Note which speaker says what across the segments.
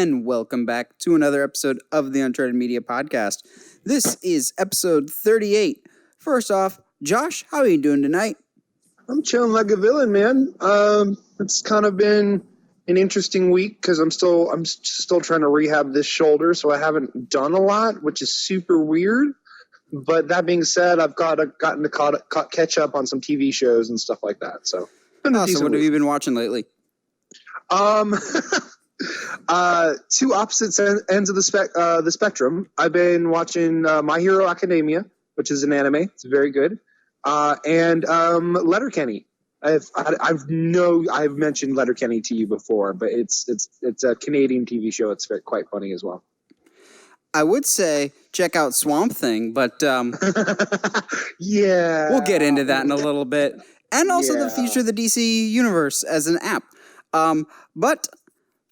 Speaker 1: and welcome back to another episode of the Uncharted Media Podcast. This is episode 38. First off, Josh, how are you doing tonight?
Speaker 2: I'm chilling like a villain, man. It's kind of been an interesting week because I'm still trying to rehab this shoulder, so I haven't done a lot, which is super weird. But that being said, I've gotten to catch up on some TV shows and stuff like that. So,
Speaker 1: So what have you been watching lately?
Speaker 2: Two opposite ends of the spectrum. I've been watching My Hero Academia, which is an anime. It's very good. And Letterkenny. I've mentioned Letterkenny to you before, but it's a Canadian TV show. It's quite funny as well.
Speaker 1: I would say check out Swamp Thing, but
Speaker 2: yeah,
Speaker 1: we'll get into that in a little bit. And also the future of the DC universe as an app. But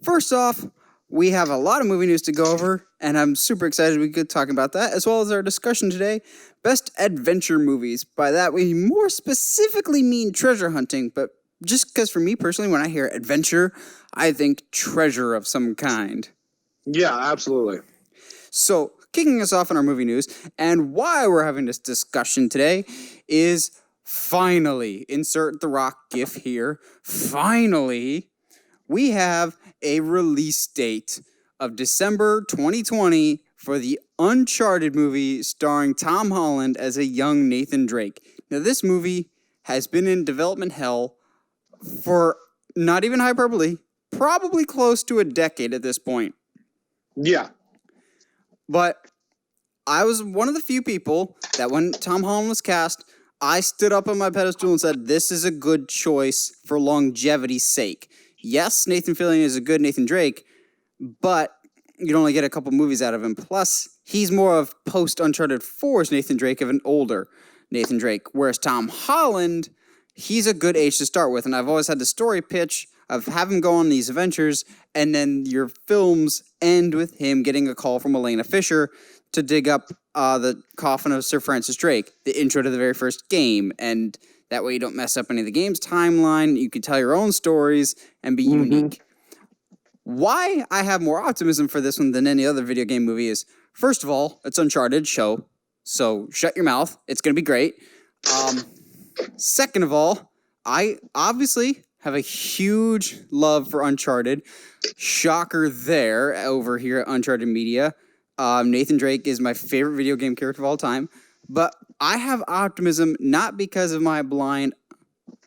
Speaker 1: first off, we have a lot of movie news to go over, and I'm super excited we could talk about that, as well as our discussion today, best adventure movies. By that, we more specifically mean treasure hunting, but just because for me personally, when I hear adventure, I think treasure of some kind.
Speaker 2: Yeah, absolutely.
Speaker 1: So, kicking us off in our movie news, and why we're having this discussion today is finally, insert the Rock gif here, finally, we have a release date of December 2020 for the Uncharted movie starring Tom Holland as a young Nathan Drake. Now, this movie has been in development hell for, not even hyperbole, probably close to a decade at this point.
Speaker 2: Yeah.
Speaker 1: But I was one of the few people that when Tom Holland was cast, I stood up on my pedestal and said, this is a good choice for longevity's sake. Yes, Nathan Fillion is a good Nathan Drake, but you'd only get a couple movies out of him. Plus, he's more of post-Uncharted 4's Nathan Drake of an older Nathan Drake. Whereas Tom Holland, he's a good age to start with. And I've always had the story pitch of have him go on these adventures, and then your films end with him getting a call from Elena Fisher to dig up the coffin of Sir Francis Drake, the intro to the very first game, and that way you don't mess up any of the game's timeline, you can tell your own stories, and be unique. Why I have more optimism for this one than any other video game movie is, first of all, it's Uncharted show, so shut your mouth, it's going to be great. Second of all, I obviously have a huge love for Uncharted. Shocker there over here at Uncharted Media. Nathan Drake is my favorite video game character of all time. But I have optimism not because of my blind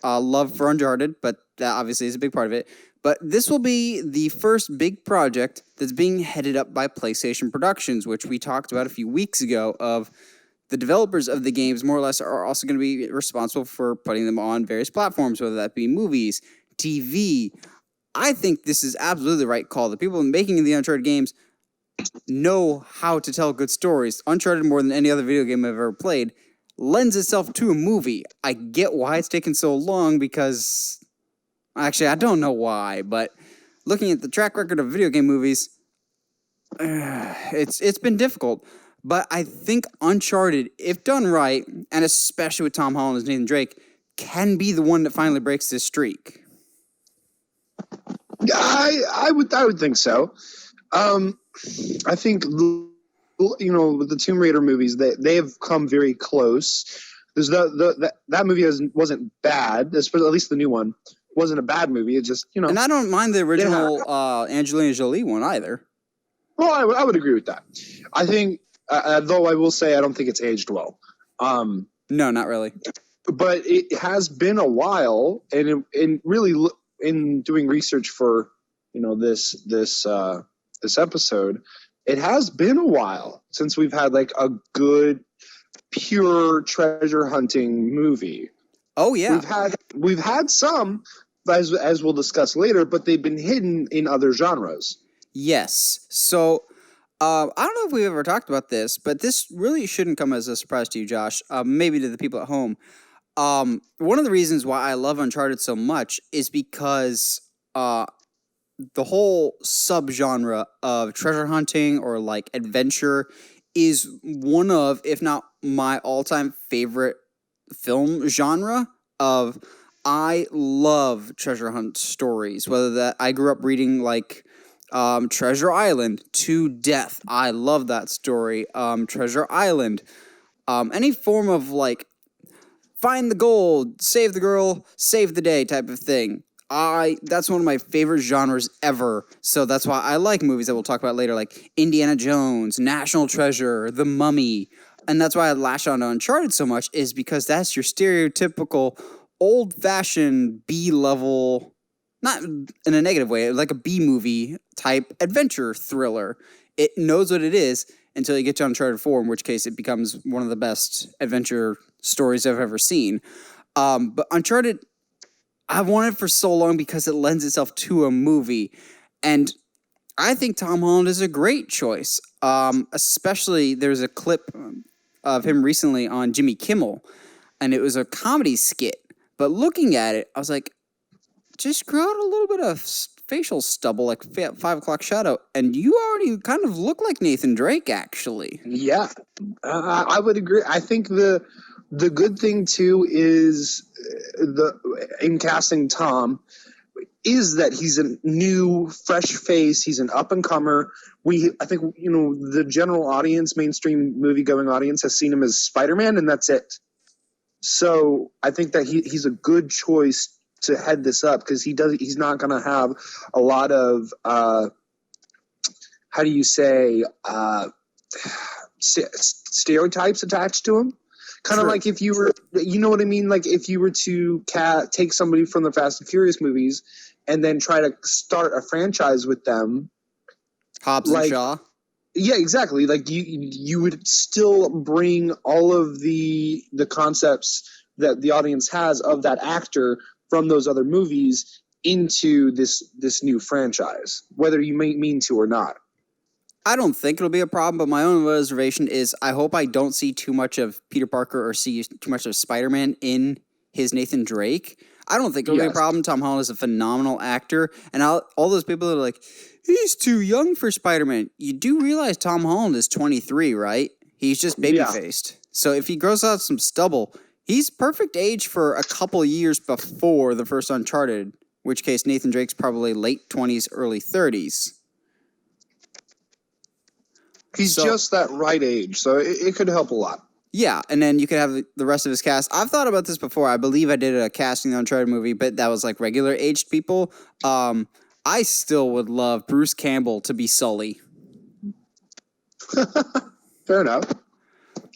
Speaker 1: love for Uncharted, but that obviously is a big part of it. But this will be the first big project that's being headed up by PlayStation Productions, which we talked about a few weeks ago of the developers of the games more or less are also going to be responsible for putting them on various platforms, whether that be movies, TV. I think this is absolutely the right call. The people making the Uncharted games know how to tell good stories. Uncharted, more than any other video game I've ever played, lends itself to a movie. I get why it's taken so long because... Actually, I don't know why, but looking at the track record of video game movies, it's been difficult. But I think Uncharted, if done right, and especially with Tom Holland as Nathan Drake, can be the one that finally breaks this streak.
Speaker 2: I would think so. I think, with the Tomb Raider movies, they have come very close. There's that movie wasn't bad, at least the new one wasn't a bad movie. It just,
Speaker 1: And I don't mind the original Angelina Jolie one either.
Speaker 2: Well, I would agree with that. I think, though I will say I don't think it's aged well.
Speaker 1: No, not really.
Speaker 2: But it has been a while, and really in doing research for this episode, it has been a while since we've had like a good pure treasure hunting movie.
Speaker 1: Oh yeah,
Speaker 2: we've had some, as we'll discuss later, but they've been hidden in other genres.
Speaker 1: Yes. So I don't know if we've ever talked about this, but this really shouldn't come as a surprise to you, Josh. Maybe to the people at home. One of the reasons why I love Uncharted so much is because the whole subgenre of treasure hunting or like adventure is one of, if not my all-time favorite film genre of I love treasure hunt stories, whether that I grew up reading like Treasure Island to death. I love that story. Treasure Island. Any form of like find the gold, save the girl, save the day type of thing. That's one of my favorite genres ever. So that's why I like movies that we'll talk about later, like Indiana Jones, National Treasure, The Mummy. And that's why I lash on to Uncharted so much, is because that's your stereotypical old-fashioned B-level, not in a negative way, like a B-movie type adventure thriller. It knows what it is until you get to Uncharted 4, in which case it becomes one of the best adventure stories I've ever seen. But Uncharted, I've wanted it for so long because it lends itself to a movie. And I think Tom Holland is a great choice. Especially, there's a clip of him recently on Jimmy Kimmel, and it was a comedy skit. But looking at it, I was like, just grow out a little bit of facial stubble, like 5 o'clock shadow, and you already kind of look like Nathan Drake, actually.
Speaker 2: Yeah, I would agree. I think the good thing too is in casting Tom is that he's a new, fresh face. He's an up and comer. I think the general audience, mainstream movie going audience, has seen him as Spider-Man, and that's it. So I think that he's a good choice to head this up, because he's not going to have a lot of how do you say stereotypes attached to him. Kind of like if you were, you know what I mean? Like if you were to take somebody from the Fast and Furious movies and then try to start a franchise with them.
Speaker 1: Hobbs and Shaw.
Speaker 2: Yeah, exactly. Like you would still bring all of the concepts that the audience has of that actor from those other movies into this new franchise, whether you may mean to or not.
Speaker 1: I don't think it'll be a problem, but my own reservation is I hope I don't see too much of Peter Parker or see too much of Spider-Man in his Nathan Drake. I don't think it'll be a problem. Tom Holland is a phenomenal actor, and all those people that are like, he's too young for Spider-Man. You do realize Tom Holland is 23, right? He's just baby-faced. So if he grows out some stubble, he's perfect age for a couple years before the first Uncharted, in which case Nathan Drake's probably late 20s, early 30s.
Speaker 2: He's just that right age, so it could help a lot.
Speaker 1: Yeah, and then you could have the rest of his cast. I've thought about this before. I believe I did a casting on the Uncharted movie, but that was like regular aged people. I still would love Bruce Campbell to be Sully.
Speaker 2: Fair enough.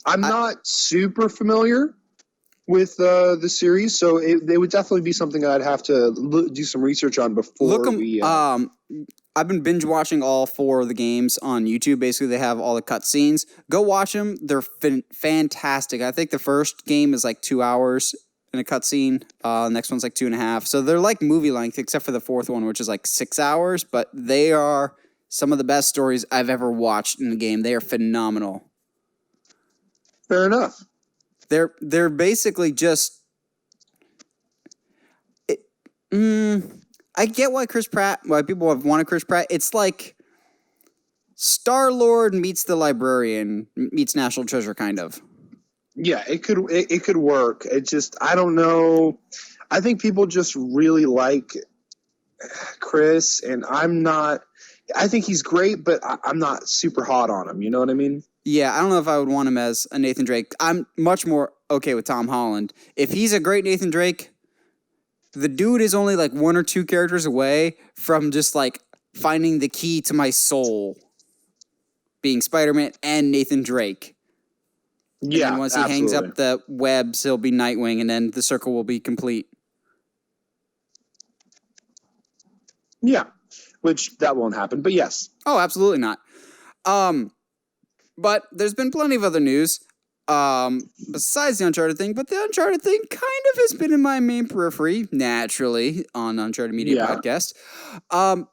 Speaker 2: I'm not super familiar with the series, so it would definitely be something I'd have to do some research on before we...
Speaker 1: I've been binge watching all 4 of the games on YouTube. Basically, they have all the cutscenes. Go watch them. They're fantastic. I think the first game is like 2 hours in a cutscene. The next one's like 2.5. So they're like movie length, except for the 4th one, which is like 6 hours. But they are some of the best stories I've ever watched in the game. They are phenomenal.
Speaker 2: Fair enough.
Speaker 1: They're basically just... I get why people have wanted Chris Pratt. It's like Star-Lord meets the Librarian meets National Treasure, kind of.
Speaker 2: Yeah, it could work. It just, I don't know. I think people just really like Chris, and I'm not. I think he's great, but I'm not super hot on him. You know what I mean?
Speaker 1: Yeah, I don't know if I would want him as a Nathan Drake. I'm much more okay with Tom Holland. If he's a great Nathan Drake, the dude is only like 1 or 2 characters away from just like finding the key to my soul, being Spider-Man and Nathan Drake.
Speaker 2: Yeah,
Speaker 1: and once he hangs up the webs, he'll be Nightwing, and then the circle will be complete.
Speaker 2: Yeah, which that won't happen, but yes.
Speaker 1: Oh, absolutely not. But there's been plenty of other news. Besides the Uncharted thing, but the Uncharted thing kind of has been in my main periphery, naturally, on Uncharted Media Podcast.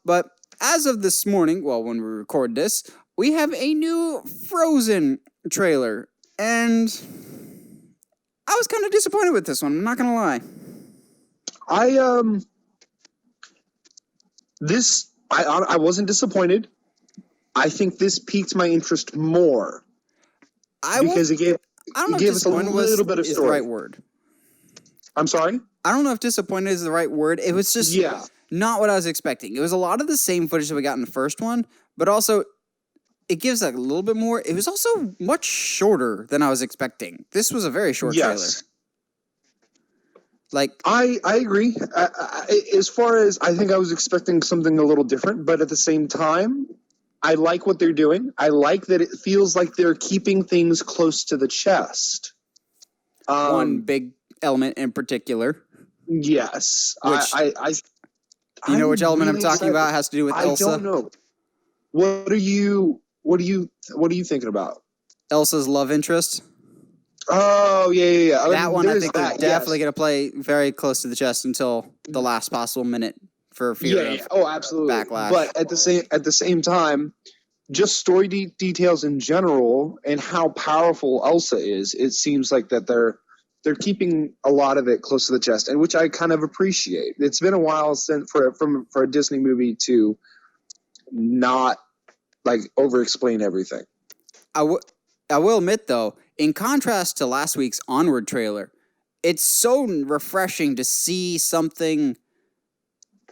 Speaker 1: But as of this morning, well, when we record this, we have a new Frozen trailer, and I was kind of disappointed with this one, I'm not gonna lie.
Speaker 2: I wasn't disappointed. I think this piqued my interest more. Because it gave us a little bit of story.
Speaker 1: The right word.
Speaker 2: I'm sorry?
Speaker 1: I don't know if disappointed is the right word. It was just not what I was expecting. It was a lot of the same footage that we got in the first one, but also it gives like a little bit more. It was also much shorter than I was expecting. This was a very short trailer. Like
Speaker 2: I agree. As far as I think I was expecting something a little different, but at the same time, I like what they're doing. I like that it feels like they're keeping things close to the chest.
Speaker 1: One big element in particular.
Speaker 2: Yes.
Speaker 1: You know which element I'm talking about? It has to do with Elsa.
Speaker 2: I don't know. What are you thinking about?
Speaker 1: Elsa's love interest.
Speaker 2: Oh, yeah.
Speaker 1: That one I think is definitely going to play very close to the chest until the last possible minute for fear of
Speaker 2: absolutely.
Speaker 1: backlash.
Speaker 2: But at the same time, just story details in general and how powerful Elsa is, it seems like that they're keeping a lot of it close to the chest, and which I kind of appreciate. It's been a while since for a Disney movie to not like over-explain everything.
Speaker 1: I will admit, though, in contrast to last week's Onward trailer, it's so refreshing to see something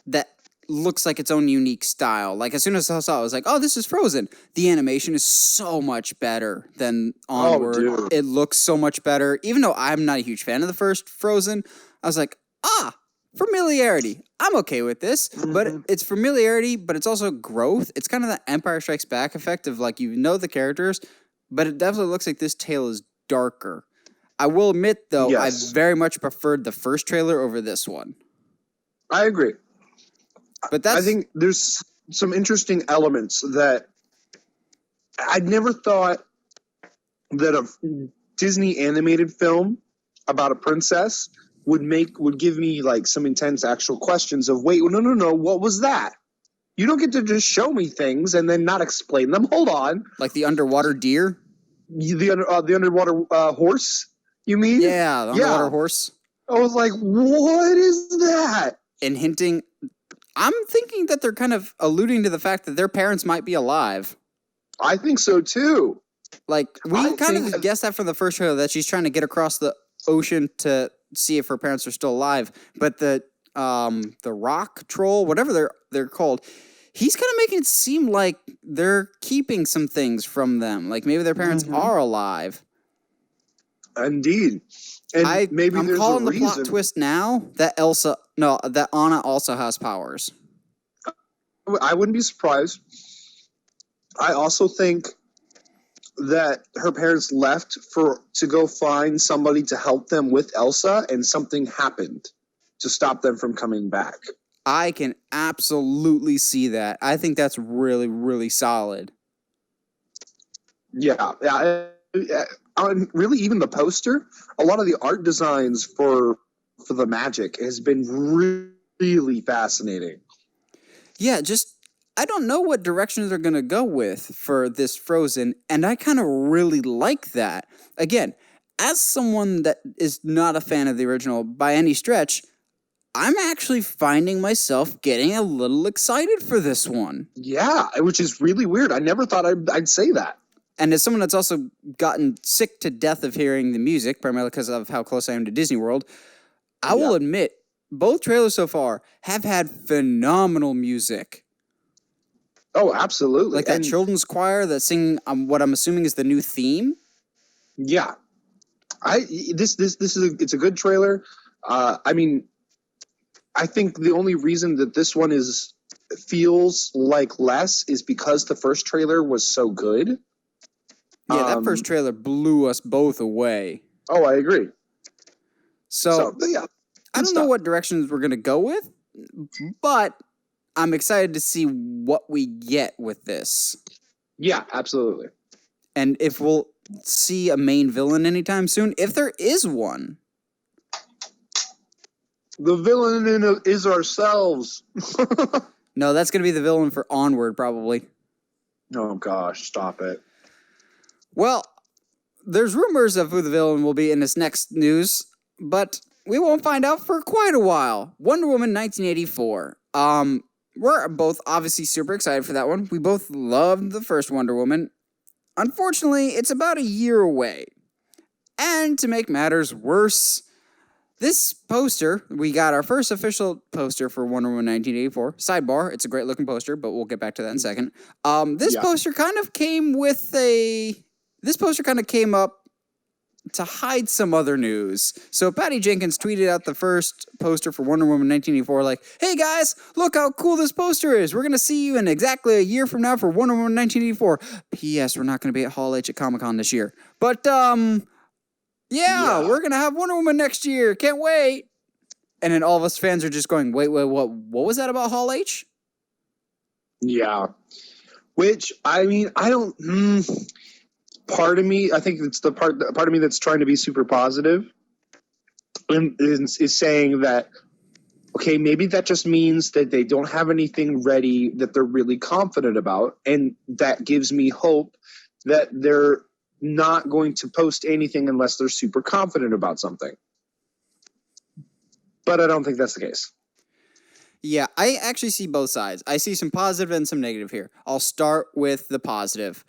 Speaker 1: that looks like its own unique style. Like, as soon as I saw it, I was like, oh, this is Frozen. The animation is so much better than Onward.
Speaker 2: Oh, dude.
Speaker 1: It looks so much better. Even though I'm not a huge fan of the first Frozen, I was like, familiarity. I'm okay with this. Mm-hmm. But it's familiarity, but it's also growth. It's kind of the Empire Strikes Back effect of, like, you know the characters, but it definitely looks like this tale is darker. I will admit, though, yes. I very much preferred the first trailer over this one. I
Speaker 2: agree. But I think there's some interesting elements that I'd never thought that a Disney animated film about a princess would give me like some intense actual questions of, wait, no, what was that? You don't get to just show me things and then not explain them. Hold on.
Speaker 1: Like the underwater deer?
Speaker 2: The underwater horse, you mean?
Speaker 1: Yeah, the underwater horse.
Speaker 2: I was like, what is that?
Speaker 1: And hinting... I'm thinking that they're kind of alluding to the fact that their parents might be alive.
Speaker 2: I think so, too.
Speaker 1: Like, we kind of guessed that from the first trailer, that she's trying to get across the ocean to see if her parents are still alive. But the rock troll, whatever they're called, he's kind of making it seem like they're keeping some things from them. Like, maybe their parents are alive.
Speaker 2: Indeed. And
Speaker 1: I'm calling the plot twist now that Anna also has powers.
Speaker 2: I wouldn't be surprised. I also think that her parents left to go find somebody to help them with Elsa, and something happened to stop them from coming back.
Speaker 1: I can absolutely see that. I think that's really, really solid.
Speaker 2: Yeah. Really, even the poster, a lot of the art designs for the magic has been really fascinating.
Speaker 1: Yeah, I don't know what directions they're going to go with for this Frozen, and I kind of really like that. Again, as someone that is not a fan of the original by any stretch, I'm actually finding myself getting a little excited for this one.
Speaker 2: Yeah, which is really weird. I never thought I'd say that.
Speaker 1: And as someone that's also gotten sick to death of hearing the music, primarily because of how close I am to Disney World, I will admit, both trailers so far have had phenomenal music.
Speaker 2: Oh, absolutely.
Speaker 1: Like that children's choir that's singing what I'm assuming is the new theme.
Speaker 2: Yeah. It's a good trailer. I mean, I think the only reason that this one feels like less is because the first trailer was so good.
Speaker 1: Yeah, that first trailer blew us both away.
Speaker 2: Oh, I agree.
Speaker 1: So yeah, I don't know what directions we're going to go with, but I'm excited to see what we get with this.
Speaker 2: Yeah, absolutely.
Speaker 1: And if we'll see a main villain anytime soon, if there is one.
Speaker 2: The villain is ourselves.
Speaker 1: No, that's going to be the villain for Onward, probably.
Speaker 2: Oh, gosh, stop it.
Speaker 1: Well, there's rumors of who the villain will be in this next news, but we won't find out for quite a while. Wonder Woman 1984. We're both obviously super excited for that one. We both loved the first Wonder Woman. Unfortunately, it's about a year away. And to make matters worse, this poster, we got our first official poster for Wonder Woman 1984. Sidebar, it's a great looking poster, but we'll get back to that in a second. This poster kind of came with this poster kind of came up to hide some other news. So Patty Jenkins tweeted out the first poster for Wonder Woman 1984 like, "Hey guys, look how cool this poster is. We're going to see you in exactly a year from now for Wonder Woman 1984. P.S. We're not going to be at Hall H at Comic-Con this year. But, yeah, we're going to have Wonder Woman next year. Can't wait." And then all of us fans are just going, wait, what was that about Hall H?
Speaker 2: Yeah. Which, I mean, I don't... Part of me, I think it's the part of me that's trying to be super positive and is saying that, okay, maybe that just means that they don't have anything ready that they're really confident about, and that gives me hope that they're not going to post anything unless they're super confident about something. But I don't think that's the case.
Speaker 1: Yeah, I actually see both sides. I see some positive and some negative here. I'll start with the positive.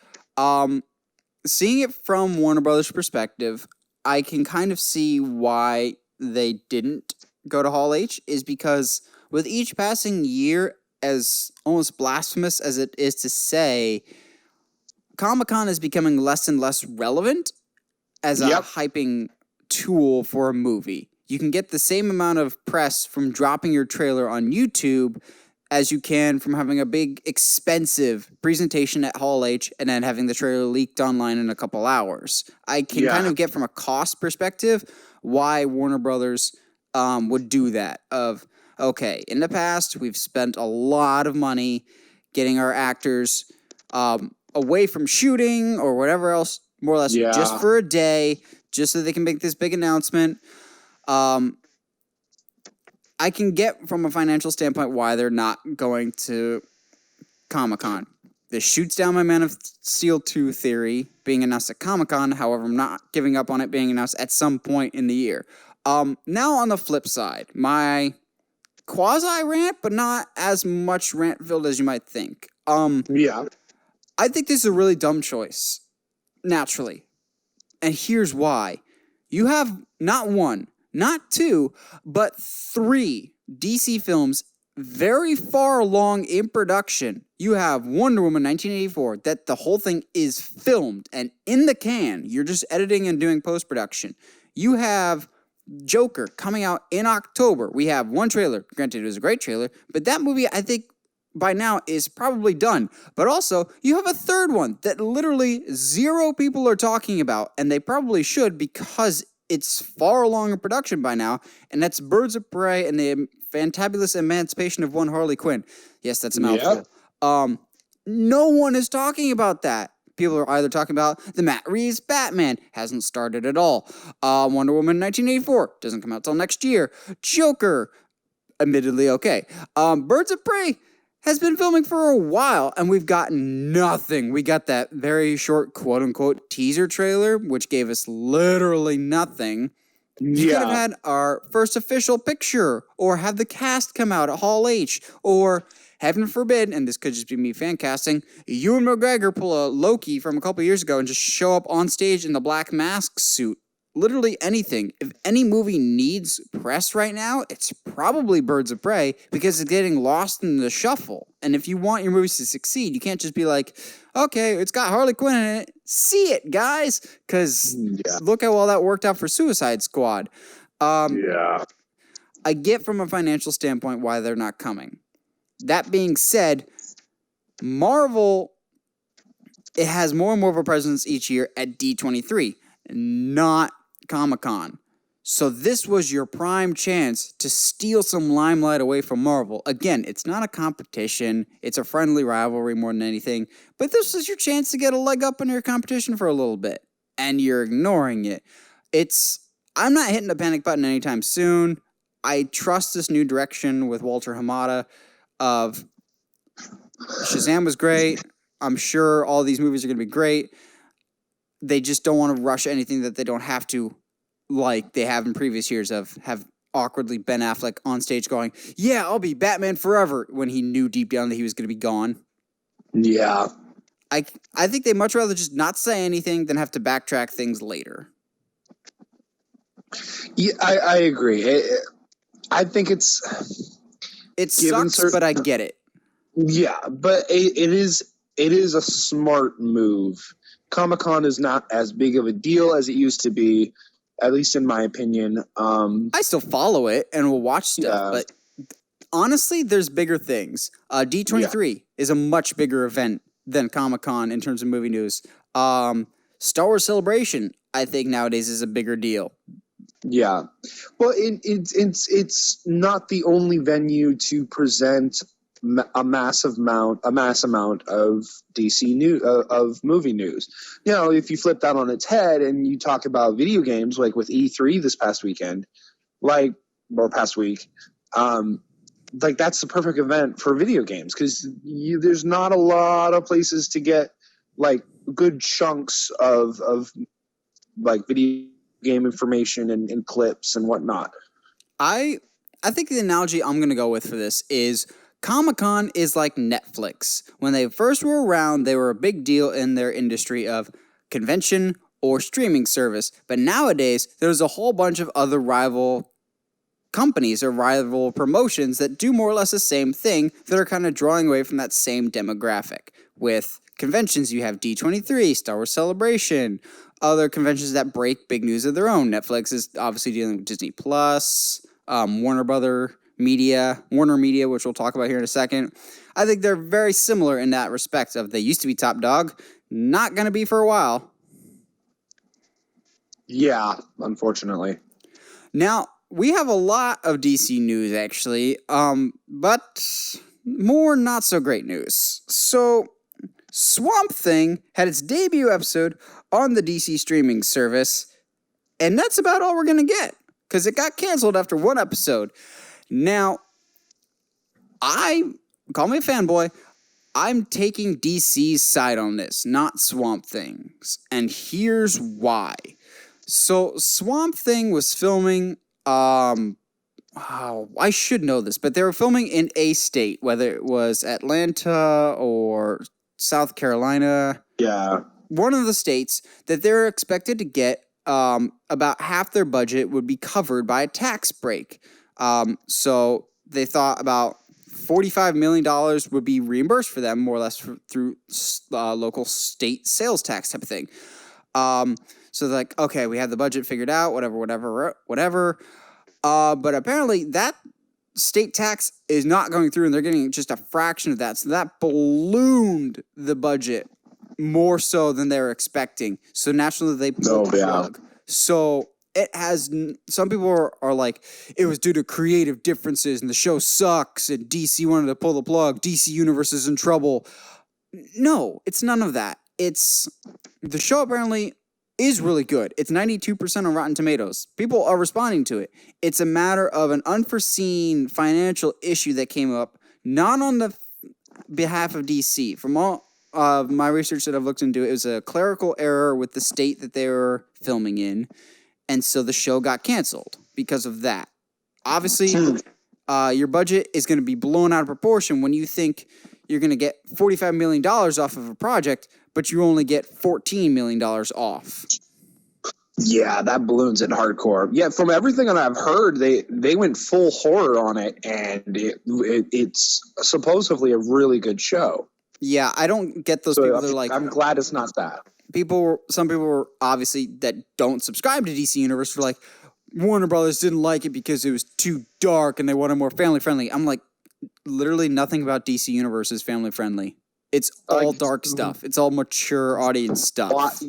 Speaker 1: Seeing it from Warner Brothers' perspective, I can kind of see why they didn't go to Hall H, is because with each passing year, as almost blasphemous as it is to say, Comic-Con is becoming less and less relevant as a hyping tool for a movie. You can get the same amount of press from dropping your trailer on YouTube as you can from having a big, expensive presentation at Hall H and then having the trailer leaked online in a couple hours. I can kind of get from a cost perspective why Warner Brothers would do that. Okay, in the past, we've spent a lot of money getting our actors away from shooting or whatever else, more or less, just for a day, just so they can make this big announcement. I can get from a financial standpoint why they're not going to Comic-Con. This shoots down my Man of Steel 2 theory being announced at Comic-Con. However, I'm not giving up on it being announced at some point in the year. Now on the flip side, my quasi-rant, but not as much rant-filled as you might think. I think this is a really dumb choice, naturally. And here's why. You have not one, not two, but 3 DC films very far along in production. You have Wonder Woman 1984, that the whole thing is filmed and in the can. You're just editing and doing post-production. You have Joker coming out in October. We have one trailer. Granted, it was a great trailer, but that movie, I think, by now is probably done. But also, you have a third one that literally 0 people are talking about, and they probably should because it's far along in production by now, and that's Birds of Prey and the Fantabulous Emancipation of One Harley Quinn. Yes, that's a mouthful. No one is talking about that. People are either talking about the Matt Reeves Batman, hasn't started at all. Wonder Woman 1984, doesn't come out till next year. Joker, admittedly okay. Birds of Prey has been filming for a while, and we've gotten nothing. We got that very short quote-unquote teaser trailer, which gave us literally nothing. You could have had our first official picture, or have the cast come out at Hall H, or, heaven forbid, and this could just be me fan casting, Ewan McGregor pull a Loki from a couple years ago and just show up on stage in the black mask suit. Literally anything. If any movie needs press right now, it's probably Birds of Prey because it's getting lost in the shuffle. And if you want your movies to succeed, you can't just be like, okay, it's got Harley Quinn in it. See it, guys. Because look how well that worked out for Suicide Squad. I get from a financial standpoint why they're not coming. That being said, Marvel, it has more and more of a presence each year at D23, not Comic-Con. So this was your prime chance to steal some limelight away from Marvel. Again, it's not a competition. It's a friendly rivalry more than anything. But this was your chance to get a leg up on your competition for a little bit. And you're ignoring it. I'm not hitting the panic button anytime soon. I trust this new direction with Walter Hamada of Shazam was great. I'm sure all these movies are going to be great. They just don't want to rush anything that they don't have to, like they have in previous years have awkwardly Ben Affleck on stage going, yeah, I'll be Batman forever, when he knew deep down that he was going to be gone.
Speaker 2: Yeah.
Speaker 1: I think they'd much rather just not say anything than have to backtrack things later.
Speaker 2: Yeah, I agree. I think
Speaker 1: It
Speaker 2: given
Speaker 1: sucks, but I get it.
Speaker 2: Yeah, but it is a smart move. Comic-Con is not as big of a deal as it used to be, at least in my opinion.
Speaker 1: I still follow it and will watch stuff,
Speaker 2: Yeah,
Speaker 1: but honestly, there's bigger things.
Speaker 2: yeah,
Speaker 1: D23 is a much bigger event than Comic Con in terms of movie news. Star Wars Celebration, I think nowadays is a bigger deal.
Speaker 2: yeah. Well, it's not the only venue to present a mass amount of DC news of movie news. You know, if you flip that on its head and you talk about video games, like with E3 this past weekend, or past week, um, like that's the perfect event for video games because there's not a lot of places to get like good chunks of like video game information and clips and whatnot.
Speaker 1: I think the analogy I'm gonna go with for this is Comic Con is like Netflix. When they first were around, they were a big deal in their industry of convention or streaming service. But nowadays, there's a whole bunch of other rival companies or rival promotions that do more or less the same thing that are kind of drawing away from that same demographic. With conventions, you have D23, Star Wars Celebration, other conventions that break big news of their own. Netflix is obviously dealing with Disney Plus, Warner Media, which we'll talk about here in a second. I think they're very similar in that respect of they used to be top dog, not going to be for a while.
Speaker 2: Yeah, unfortunately.
Speaker 1: Now, we have a lot of DC news actually, but more not so great news. So, Swamp Thing had its debut episode on the DC streaming service, and that's about all we're going to get because it got canceled after one episode. Now, call me a fanboy, I'm taking DC's side on this, not Swamp Thing's, and here's why. So, Swamp Thing was filming, I should know this, but they were filming in a state, whether it was Atlanta or South Carolina.
Speaker 2: Yeah.
Speaker 1: One of the states that they're expected to get about half their budget would be covered by a tax break. So they thought about $45 million would be reimbursed for them, more or less through local state sales tax type of thing. So they're like, okay, we have the budget figured out, whatever. But apparently that state tax is not going through and they're getting just a fraction of that. So that ballooned the budget more so than they were expecting. So naturally they pulled the plug. So it has, some people are like, it was due to creative differences and the show sucks and DC wanted to pull the plug. DC Universe is in trouble. No, it's none of that. It's, the show apparently is really good. It's 92% on Rotten Tomatoes. People are responding to it. It's a matter of an unforeseen financial issue that came up, not on the behalf of DC. From all my research that I've looked into, it was a clerical error with the state that they were filming in, and so the show got canceled because of that. Obviously, your budget is going to be blown out of proportion when you think you're going to get $45 million off of a project, but you only get $14 million off.
Speaker 2: Yeah, that balloons it hardcore. Yeah, from everything that I've heard, they went full horror on it, and it's supposedly a really good show.
Speaker 1: Yeah, I don't get those people that are like,
Speaker 2: I'm glad it's not that.
Speaker 1: Some people were obviously that don't subscribe to DC Universe were like, Warner Brothers didn't like it because it was too dark and they wanted more family friendly. I'm like, literally nothing about DC Universe is family friendly. It's all dark stuff. It's all mature audience stuff.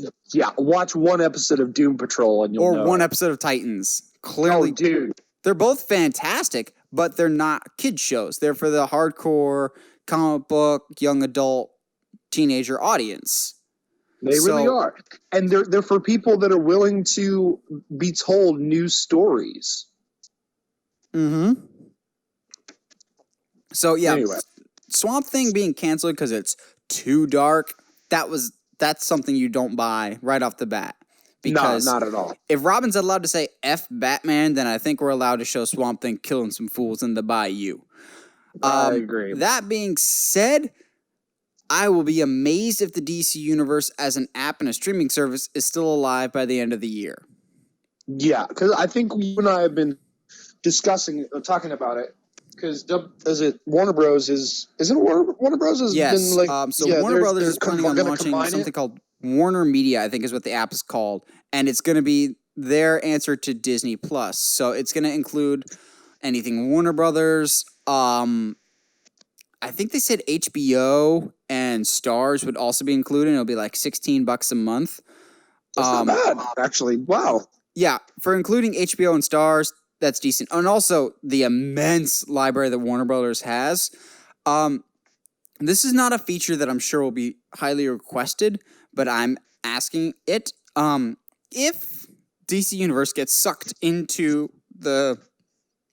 Speaker 2: Watch one episode of Doom Patrol and you'll know.
Speaker 1: Or one episode of Titans. Clearly,
Speaker 2: dude,
Speaker 1: they're both fantastic, but they're not kid shows. They're for the hardcore comic book, young adult, teenager audience.
Speaker 2: They really are, and they're for people that are willing to be told new stories.
Speaker 1: Mm-hmm. So yeah,
Speaker 2: anyway.
Speaker 1: Swamp Thing being canceled because it's too dark, that's something you don't buy right off the bat. Because
Speaker 2: no, not at all.
Speaker 1: If Robin's allowed to say F Batman, then I think we're allowed to show Swamp Thing killing some fools in the bayou.
Speaker 2: I agree.
Speaker 1: That being said, I will be amazed if the DC Universe as an app and a streaming service is still alive by the end of the year.
Speaker 2: Yeah, because I think you and I have been talking about it. Because is it Warner Bros? Is it Warner Bros? Has been
Speaker 1: Yes.
Speaker 2: like
Speaker 1: So Warner Brothers is planning on
Speaker 2: going to
Speaker 1: launching
Speaker 2: combine
Speaker 1: something
Speaker 2: it.
Speaker 1: called Warner Media, I think is what the app is called, and it's going to be their answer to Disney Plus. So it's going to include anything Warner Brothers. I think they said HBO and Stars would also be included. It'll be like $16 a month.
Speaker 2: That's not bad, actually. Wow.
Speaker 1: Yeah, for including HBO and Stars, that's decent. And also the immense library that Warner Brothers has. This is not a feature that I'm sure will be highly requested, but I'm asking it. If DC Universe gets sucked into the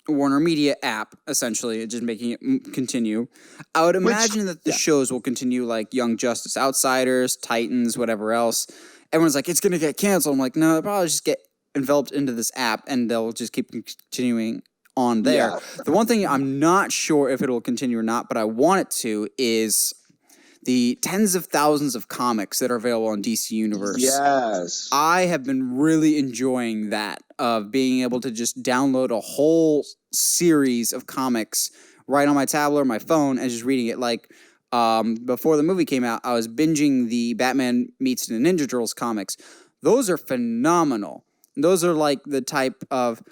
Speaker 1: Warner Media app, essentially, just making it continue, I would imagine that the shows will continue, like Young Justice, Outsiders, Titans, whatever else. Everyone's like, it's going to get canceled. I'm like, no, it'll probably just get enveloped into this app, and they'll just keep continuing on there. Yeah. The one thing I'm not sure if it'll continue or not, but I want it to, is the tens of thousands of comics that are available on DC Universe.
Speaker 2: Yes.
Speaker 1: I have been really enjoying that, of being able to just download a whole series of comics right on my tablet or my phone and just reading it. Like, before the movie came out, I was binging the Batman meets the Ninja Turtles comics. Those are phenomenal. Those are like the type of,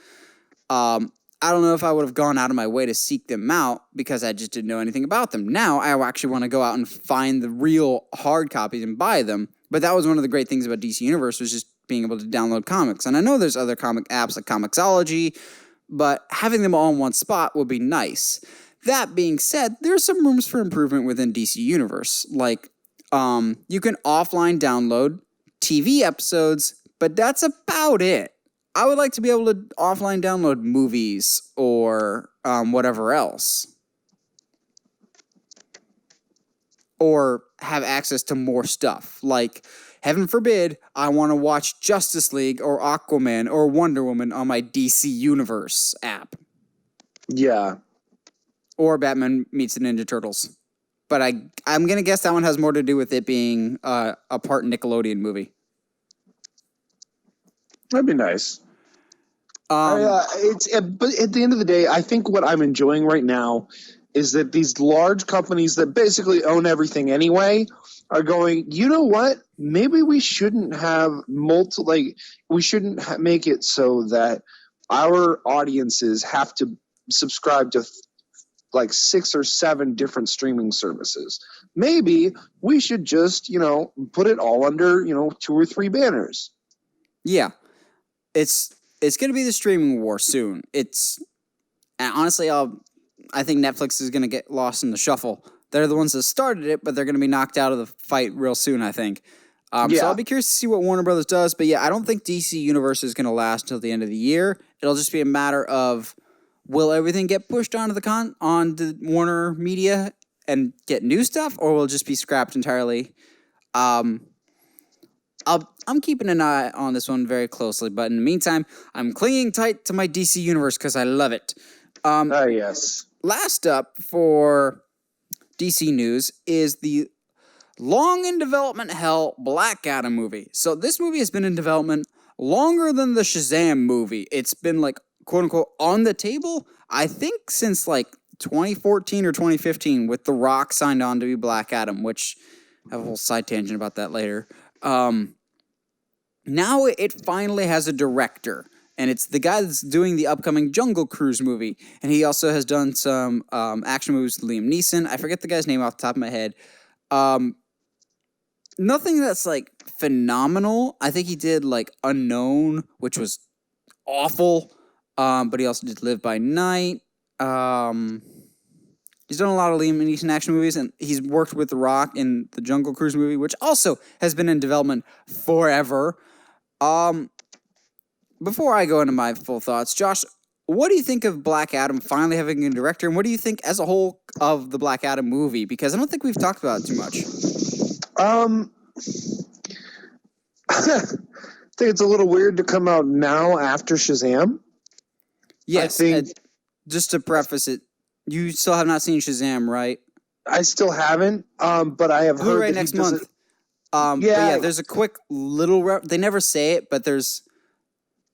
Speaker 1: I don't know if I would have gone out of my way to seek them out because I just didn't know anything about them. Now I actually want to go out and find the real hard copies and buy them. But that was one of the great things about DC Universe, was just being able to download comics. And I know there's other comic apps like Comixology, but having them all in one spot would be nice. That being said, there's some rooms for improvement within DC Universe. Like, you can offline download TV episodes, but that's about it. I would like to be able to offline download movies or whatever else. Or have access to more stuff. Like, heaven forbid, I want to watch Justice League or Aquaman or Wonder Woman on my DC Universe app.
Speaker 2: Yeah.
Speaker 1: Or Batman meets the Ninja Turtles. But I'm going to guess that one has more to do with it being a part Nickelodeon movie.
Speaker 2: That'd be nice. But at the end of the day, I think what I'm enjoying right now is that these large companies that basically own everything anyway are going, you know what? Maybe we shouldn't have we shouldn't make it so that our audiences have to subscribe to like 6 or 7 different streaming services. Maybe we should just, put it all under, 2 or 3 banners.
Speaker 1: Yeah. It's going to be the streaming war soon. And honestly, I think Netflix is going to get lost in the shuffle. They're the ones that started it, but they're going to be knocked out of the fight real soon, I think. So I'll be curious to see what Warner Brothers does. But yeah, I don't think DC Universe is going to last until the end of the year. It'll just be a matter of, will everything get pushed onto the Warner Media and get new stuff, or will it just be scrapped entirely? I'm keeping an eye on this one very closely, but in the meantime, I'm clinging tight to my DC Universe because I love it.
Speaker 2: Yes.
Speaker 1: Last up for DC news is the long in development hell Black Adam movie. So this movie has been in development longer than the Shazam movie. It's been like, quote unquote, on the table, I think since like 2014 or 2015, with The Rock signed on to be Black Adam, which I have a whole side tangent about that later. Now it finally has a director, and it's the guy that's doing the upcoming Jungle Cruise movie, and he also has done some action movies with Liam Neeson. I forget the guy's name off the top of my head. Nothing that's like phenomenal. I think he did like Unknown, which was awful, but he also did Live by Night. He's done a lot of Liam Neeson action movies, and he's worked with The Rock in the Jungle Cruise movie, which also has been in development forever. Before I go into my full thoughts, Josh, what do you think of Black Adam finally having a director, and what do you think as a whole of the Black Adam movie? Because I don't think we've talked about it too much.
Speaker 2: I think it's a little weird to come out now after Shazam.
Speaker 1: Yes, just to preface it, you still have not seen Shazam, right?
Speaker 2: I still haven't, but I have heard
Speaker 1: that next month. Yeah, there's a quick little... they never say it, but there's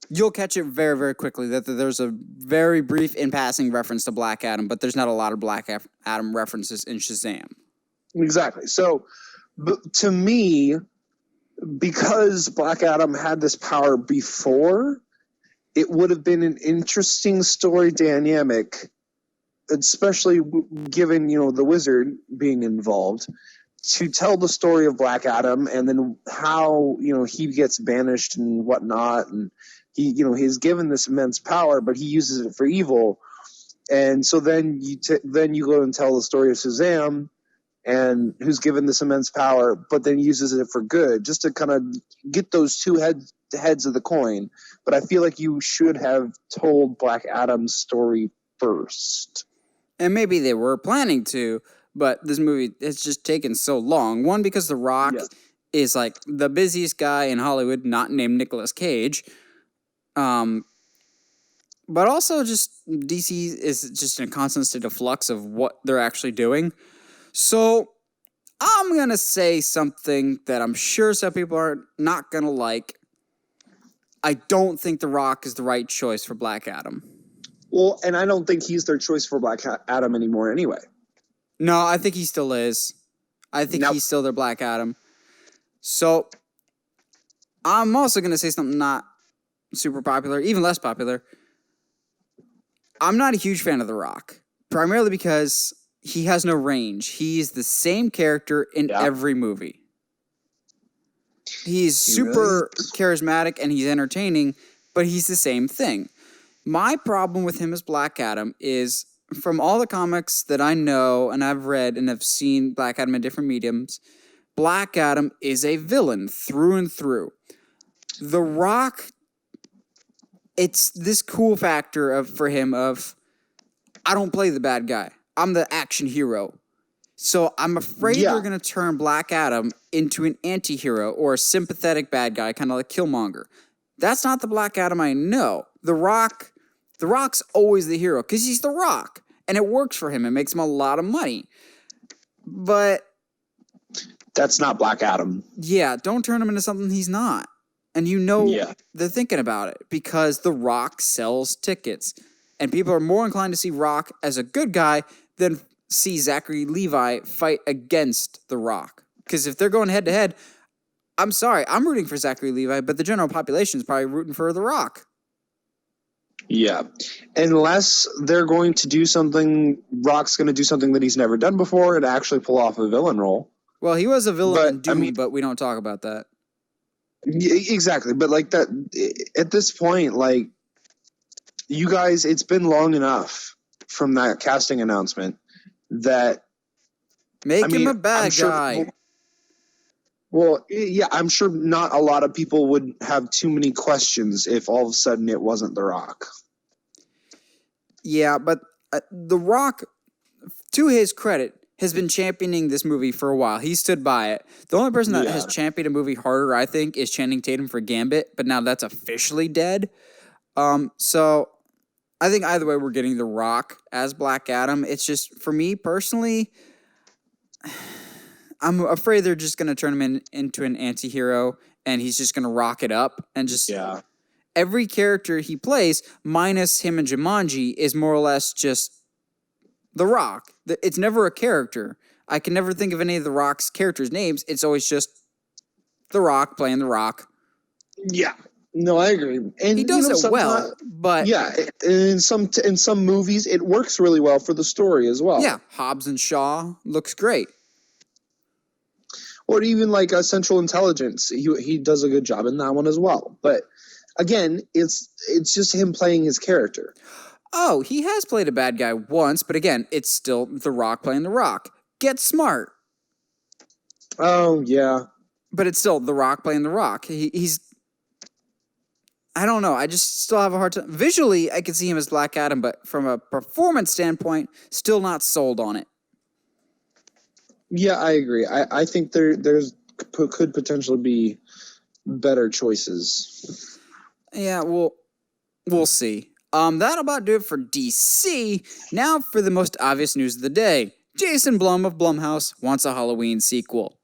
Speaker 1: You'll catch it very, very quickly that there's a very brief in passing reference to Black Adam, but there's not a lot of Black Adam references in Shazam.
Speaker 2: Exactly. So, to me, because Black Adam had this power before, it would have been an interesting story dynamic, especially given, the wizard being involved, to tell the story of Black Adam and then how, he gets banished and whatnot. And he's given this immense power, but he uses it for evil. And so then you go and tell the story of Shazam, and who's given this immense power, but then uses it for good, just to kind of get those two heads of the coin. But I feel like you should have told Black Adam's story first.
Speaker 1: And maybe they were planning to, but this movie has just taken so long. One, because The Rock is like the busiest guy in Hollywood, not named Nicolas Cage. But also just DC is just in a constant state of flux of what they're actually doing. So I'm going to say something that I'm sure some people are not going to like. I don't think The Rock is the right choice for Black Adam.
Speaker 2: Well, and I don't think he's their choice for Black Adam anymore anyway.
Speaker 1: No, I think he still is. I think he's still their Black Adam. So I'm also going to say something not super popular, even less popular. I'm not a huge fan of The Rock, primarily because he has no range. He's the same character in every movie. He's super charismatic and he's entertaining, but he's the same thing. My problem with him as Black Adam is, from all the comics that I know and I've read and have seen Black Adam in different mediums, Black Adam is a villain through and through. The Rock, it's this cool factor for him of, I don't play the bad guy. I'm the action hero. So I'm afraid they're going to turn Black Adam into an anti-hero or a sympathetic bad guy, kind of like Killmonger. That's not the Black Adam I know. The Rock's always the hero because he's The Rock. And it works for him. It makes him a lot of money. But
Speaker 2: that's not Black Adam.
Speaker 1: Yeah, don't turn him into something he's not. And they're thinking about it because The Rock sells tickets. And people are more inclined to see Rock as a good guy than see Zachary Levi fight against The Rock. Because if they're going head-to-head, I'm sorry, I'm rooting for Zachary Levi, but the general population is probably rooting for The Rock.
Speaker 2: Yeah. Unless they're going to do something, Rock's going to do something that he's never done before and actually pull off a villain role.
Speaker 1: Well, he was a villain in Doom, but we don't talk about that.
Speaker 2: Exactly. But like that, at this point, like, you guys, it's been long enough from that casting announcement that
Speaker 1: make him a bad guy.
Speaker 2: Well, yeah, I'm sure not a lot of people would have too many questions if all of a sudden it wasn't The Rock.
Speaker 1: Yeah, but The Rock, to his credit, has been championing this movie for a while. He stood by it. The only person that has championed a movie harder, I think, is Channing Tatum for Gambit, but now that's officially dead. So I think either way we're getting The Rock as Black Adam. It's just, for me personally, I'm afraid they're just going to turn him into an anti-hero, and he's just going to rock it up. And just every character he plays, minus him and Jumanji, is more or less just The Rock. It's never a character. I can never think of any of The Rock's characters' names. It's always just The Rock playing The Rock.
Speaker 2: Yeah. No, I agree. And
Speaker 1: he does it well, but
Speaker 2: in some movies it works really well for the story as well.
Speaker 1: Yeah, Hobbs and Shaw looks great.
Speaker 2: Or even like Central Intelligence, he does a good job in that one as well. But again, it's just him playing his character.
Speaker 1: Oh, he has played a bad guy once, but again, it's still The Rock playing The Rock. Get smart.
Speaker 2: Oh yeah,
Speaker 1: but it's still The Rock playing The Rock. He's. I don't know. I just still have a hard time. Visually, I can see him as Black Adam, but from a performance standpoint, still not sold on it.
Speaker 2: Yeah, I agree. I think there's could potentially be better choices.
Speaker 1: Yeah, we'll see. That'll about do it for DC. Now for the most obvious news of the day. Jason Blum of Blumhouse wants a Halloween sequel.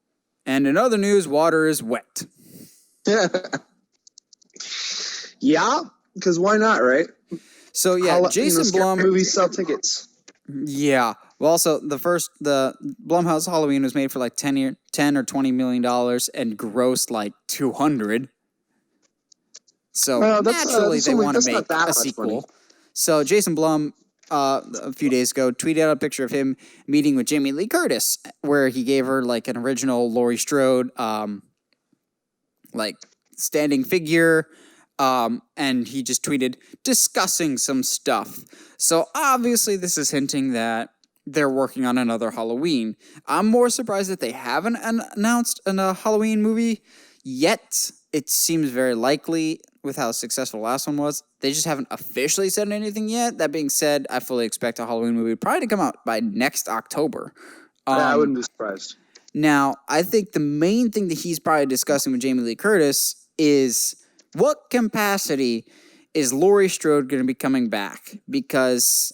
Speaker 1: And in other news, water is wet.
Speaker 2: Yeah, because why not, right?
Speaker 1: So yeah, Jason
Speaker 2: scary
Speaker 1: Blum.
Speaker 2: movies sell tickets.
Speaker 1: Yeah. Well, also the Blumhouse Halloween was made for like 10 or $20 million and grossed like 200. So naturally they want to make a sequel.
Speaker 2: Money.
Speaker 1: So Jason Blum, a few days ago, tweeted out a picture of him meeting with Jamie Lee Curtis, where he gave her like an original Laurie Strode, like standing figure. And he just tweeted discussing some stuff. So obviously this is hinting that they're working on another Halloween. I'm more surprised that they haven't announced a Halloween movie yet. It seems very likely with how successful the last one was. They just haven't officially said anything yet. That being said, I fully expect a Halloween movie probably to come out by next October.
Speaker 2: I wouldn't be surprised.
Speaker 1: Now, I think the main thing that he's probably discussing with Jamie Lee Curtis is what capacity is Laurie Strode going to be coming back? Because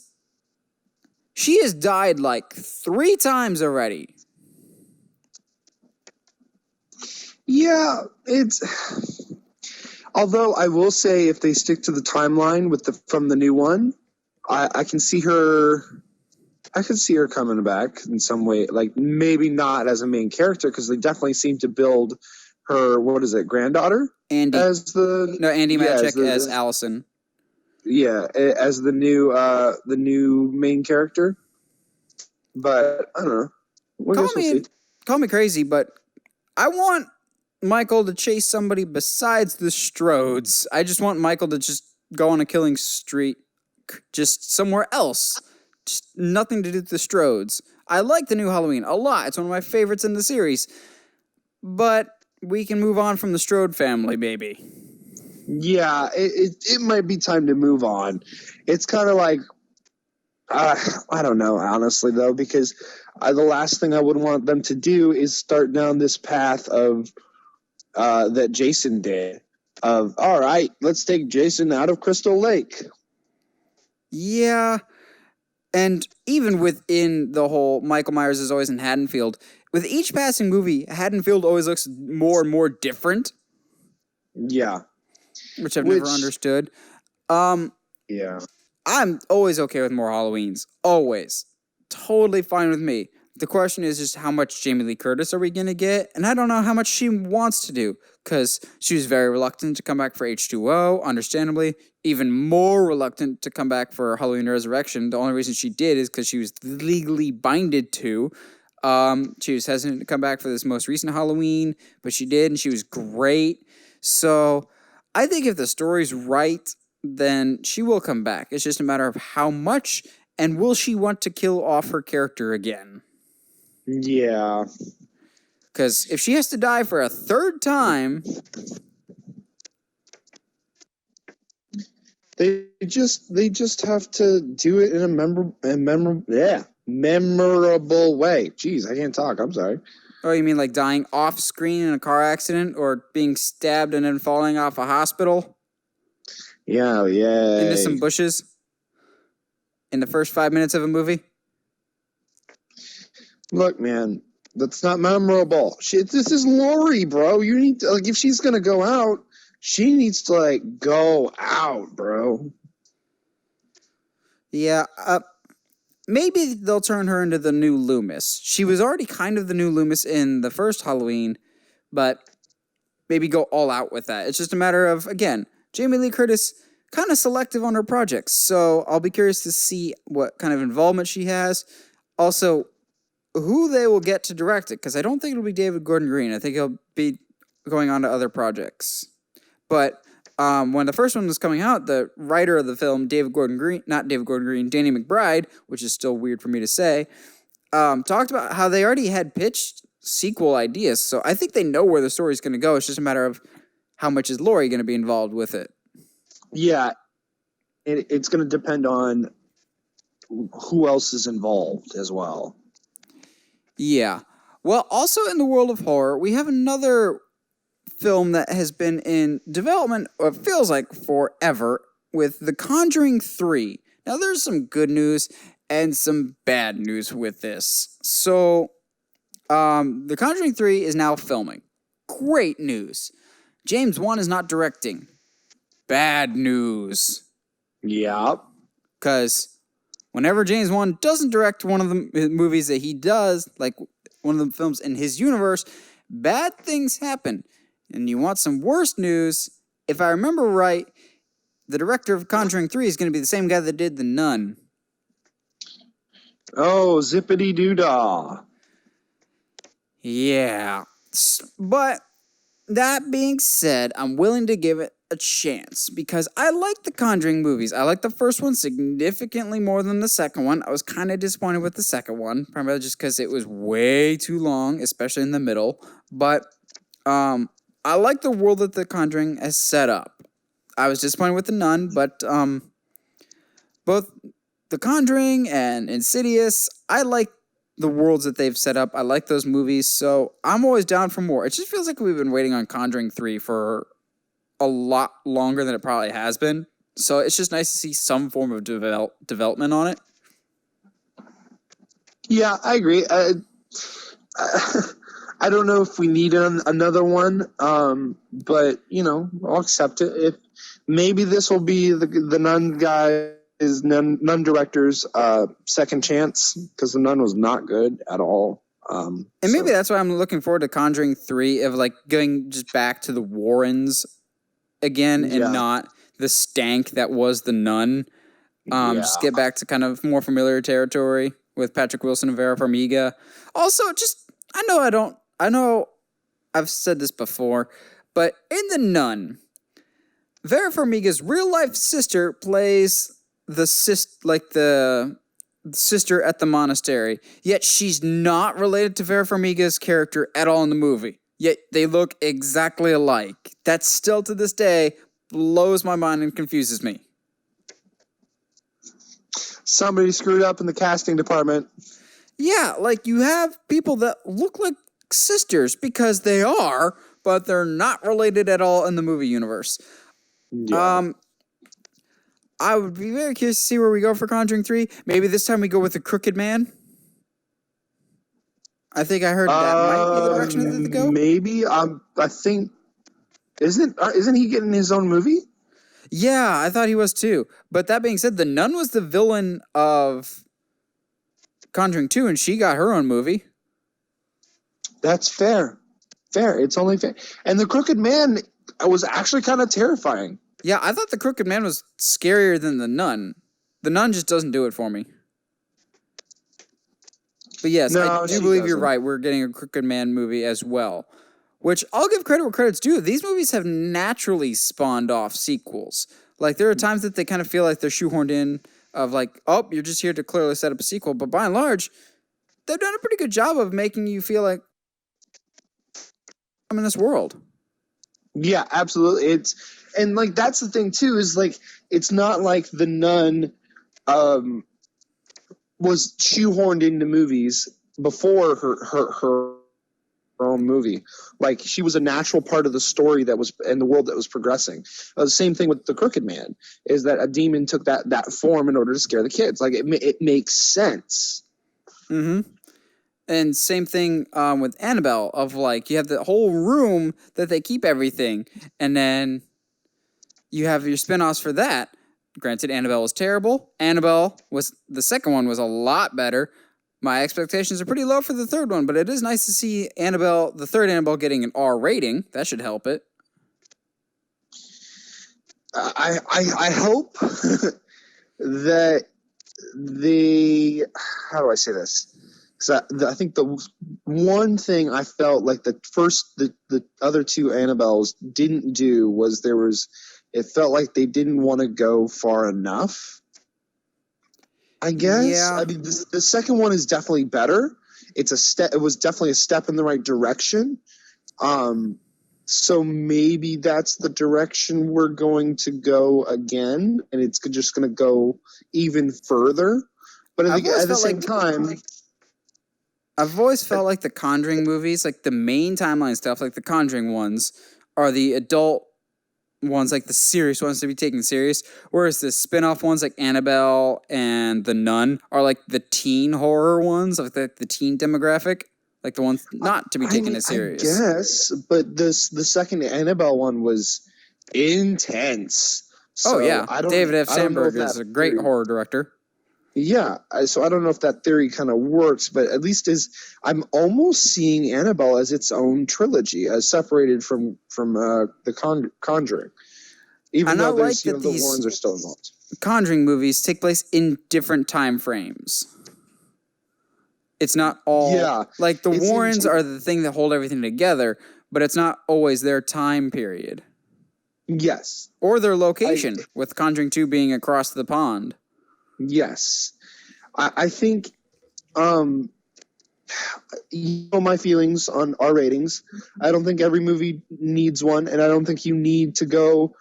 Speaker 1: she has died like 3 times already.
Speaker 2: Yeah, it's... Although I will say, if they stick to the timeline from the new one, I can see her... I could see her coming back in some way. Like, maybe not as a main character, because they definitely seem to build her, granddaughter?
Speaker 1: Andy. Andy Matichak as Allison.
Speaker 2: Yeah, as the new main character. But I don't know.
Speaker 1: Call me crazy, but I want Michael to chase somebody besides the Strodes. I just want Michael to just go on a killing streak, just somewhere else. Just nothing to do with the Strodes. I like the new Halloween a lot. It's one of my favorites in the series. But we can move on from the Strode family, baby.
Speaker 2: Yeah, it might be time to move on. It's kind of like, I don't know, honestly, though, because the last thing I would want them to do is start down this path of that Jason did. Of, all right, let's take Jason out of Crystal Lake.
Speaker 1: Yeah, and even within the whole Michael Myers is always in Haddonfield, with each passing movie, Haddonfield always looks more and more different.
Speaker 2: Yeah.
Speaker 1: Which I've never understood.
Speaker 2: Yeah.
Speaker 1: I'm always okay with more Halloweens. Always. Totally fine with me. The question is just how much Jamie Lee Curtis are we going to get? And I don't know how much she wants to do, because she was very reluctant to come back for H2O, understandably. Even more reluctant to come back for Halloween Resurrection. The only reason she did is because she was legally binded to. She was hesitant to come back for this most recent Halloween, but she did, and she was great. So I think if the story's right, then she will come back. It's just a matter of how much, and will she want to kill off her character again?
Speaker 2: Yeah.
Speaker 1: Because if she has to die for a 3rd time...
Speaker 2: They just have to do it in a memorable way. Jeez, I can't talk. I'm sorry.
Speaker 1: Oh, you mean like dying off screen in a car accident, or being stabbed and then falling off a hospital?
Speaker 2: Yeah.
Speaker 1: Into some bushes in the first 5 minutes of a movie?
Speaker 2: Look, man, that's not memorable. This is Laurie, bro. You need to, if she's gonna go out, she needs to go out, bro.
Speaker 1: Yeah, maybe they'll turn her into the new Loomis. She was already kind of the new Loomis in the first Halloween, but maybe go all out with that. It's just a matter of, again, Jamie Lee Curtis kind of selective on her projects, so I'll be curious to see what kind of involvement she has. Also, who they will get to direct it, because I don't think it'll be David Gordon Green. I think he'll be going on to other projects. But when the first one was coming out, the writer of the film, Danny McBride, which is still weird for me to say, talked about how they already had pitched sequel ideas. So I think they know where the story's going to go. It's just a matter of how much is Laurie going to be involved with it.
Speaker 2: Yeah, it's going to depend on who else is involved as well.
Speaker 1: Yeah. Well, also in the world of horror, we have another film that has been in development, or feels like forever, with The Conjuring 3. Now, there's some good news and some bad news with this. So, The Conjuring 3 is now filming. Great news. James Wan is not directing. bad news.
Speaker 2: Yeah.
Speaker 1: Because whenever James Wan doesn't direct one of the movies that he does, like one of the films in his universe, bad things happen. And you want some worse news, if I remember right, the director of Conjuring 3 is going to be the same guy that did The Nun.
Speaker 2: Oh, zippity doo dah.
Speaker 1: Yeah. But that being said, I'm willing to give it a chance because I like the Conjuring movies. I like the first one significantly more than the second one. I was kind of disappointed with the second one, primarily just because it was way too long, especially in the middle. But I like the world that the Conjuring has set up. I was disappointed with The Nun, but both The Conjuring and Insidious, I like the worlds that they've set up. I like those movies, so I'm always down for more. It just feels like we've been waiting on Conjuring 3 for a lot longer than it probably has been. So it's just nice to see some form of development on it.
Speaker 2: Yeah, I agree. I don't know if we need another one, but I'll accept it. If maybe this will be the Nun guy's Nun director's second chance, because the Nun was not good at all.
Speaker 1: And maybe that's why I'm looking forward to Conjuring 3, of like going just back to the Warrens again and not the stank that was the Nun. Just get back to kind of more familiar territory with Patrick Wilson and Vera Farmiga. Also, I know I've said this before, but in The Nun, Vera Farmiga's real life sister plays the sister at the monastery, yet she's not related to Vera Farmiga's character at all in the movie. Yet they look exactly alike. That still to this day blows my mind and confuses me.
Speaker 2: Somebody screwed up in the casting department.
Speaker 1: Yeah, like you have people that look like sisters because they are, but they're not related at all in the movie universe. Yeah. I would be very curious to see where we go for Conjuring 3. Maybe this time we go with the Crooked Man. I think I heard that might be the direction that they go.
Speaker 2: Maybe. I think isn't he getting his own movie?
Speaker 1: Yeah, I thought he was too. But that being said, the Nun was the villain of Conjuring 2, and she got her own movie.
Speaker 2: That's fair. Fair. It's only fair. And the Crooked Man was actually kind of terrifying.
Speaker 1: Yeah, I thought the Crooked Man was scarier than the Nun. The Nun just doesn't do it for me. But yes, no, I do believe you're right. We're getting a Crooked Man movie as well. Which I'll give credit where credit's due. These movies have naturally spawned off sequels. Like, there are times that they kind of feel like they're shoehorned in of like, oh, you're just here to clearly set up a sequel. But by and large, they've done a pretty good job of making you feel like I'm in this world.
Speaker 2: Yeah, absolutely. And like that's the thing too, is like it's not like the Nun was shoehorned into movies before her own movie. Like she was a natural part of the story that was in the world that was progressing. The same thing with the Crooked Man, is that a demon took that form in order to scare the kids. Like it makes sense.
Speaker 1: Mm-hmm. And same thing with Annabelle, of like you have the whole room that they keep everything, and then you have your spin-offs for that. Granted, Annabelle was terrible. The second one was a lot better. My expectations are pretty low for the third one, but it is nice to see the third Annabelle getting an R rating. That should help it.
Speaker 2: I hope that how do I say this? Because I think the one thing I felt like the other two Annabelles didn't do was it felt like they didn't want to go far enough. I guess. Yeah. I mean, the second one is definitely better. It was definitely a step in the right direction. So maybe that's the direction we're going to go again, and it's just going to go even further. But at the same time,
Speaker 1: I've always felt like the Conjuring movies, like the main timeline stuff, like the Conjuring ones, are the adult ones, like the serious ones to be taken serious, whereas the spin-off ones like Annabelle and The Nun are like the teen horror ones, like the teen demographic, like the ones not to be taken as serious.
Speaker 2: I guess, but the second Annabelle one was intense.
Speaker 1: Oh
Speaker 2: So
Speaker 1: yeah, David F.
Speaker 2: I don't know if
Speaker 1: Sandberg is
Speaker 2: that
Speaker 1: a great
Speaker 2: theory,
Speaker 1: horror director.
Speaker 2: yeah. So I don't know if that theory kind of works, but at least I'm almost seeing Annabelle as its own trilogy, as separated from the Conjuring, even
Speaker 1: And I
Speaker 2: though
Speaker 1: like
Speaker 2: there's
Speaker 1: that
Speaker 2: the
Speaker 1: these
Speaker 2: Warrens are still involved.
Speaker 1: Conjuring movies take place in different time frames. It's not all
Speaker 2: Yeah,
Speaker 1: like the
Speaker 2: it's
Speaker 1: Warrens
Speaker 2: into
Speaker 1: are the thing that hold everything together, but it's not always their time period
Speaker 2: yes,
Speaker 1: or their
Speaker 2: I
Speaker 1: location, with Conjuring 2 being across the pond.
Speaker 2: yes, I think you know my feelings on R ratings. I don't think every movie needs one, and I don't think you need to go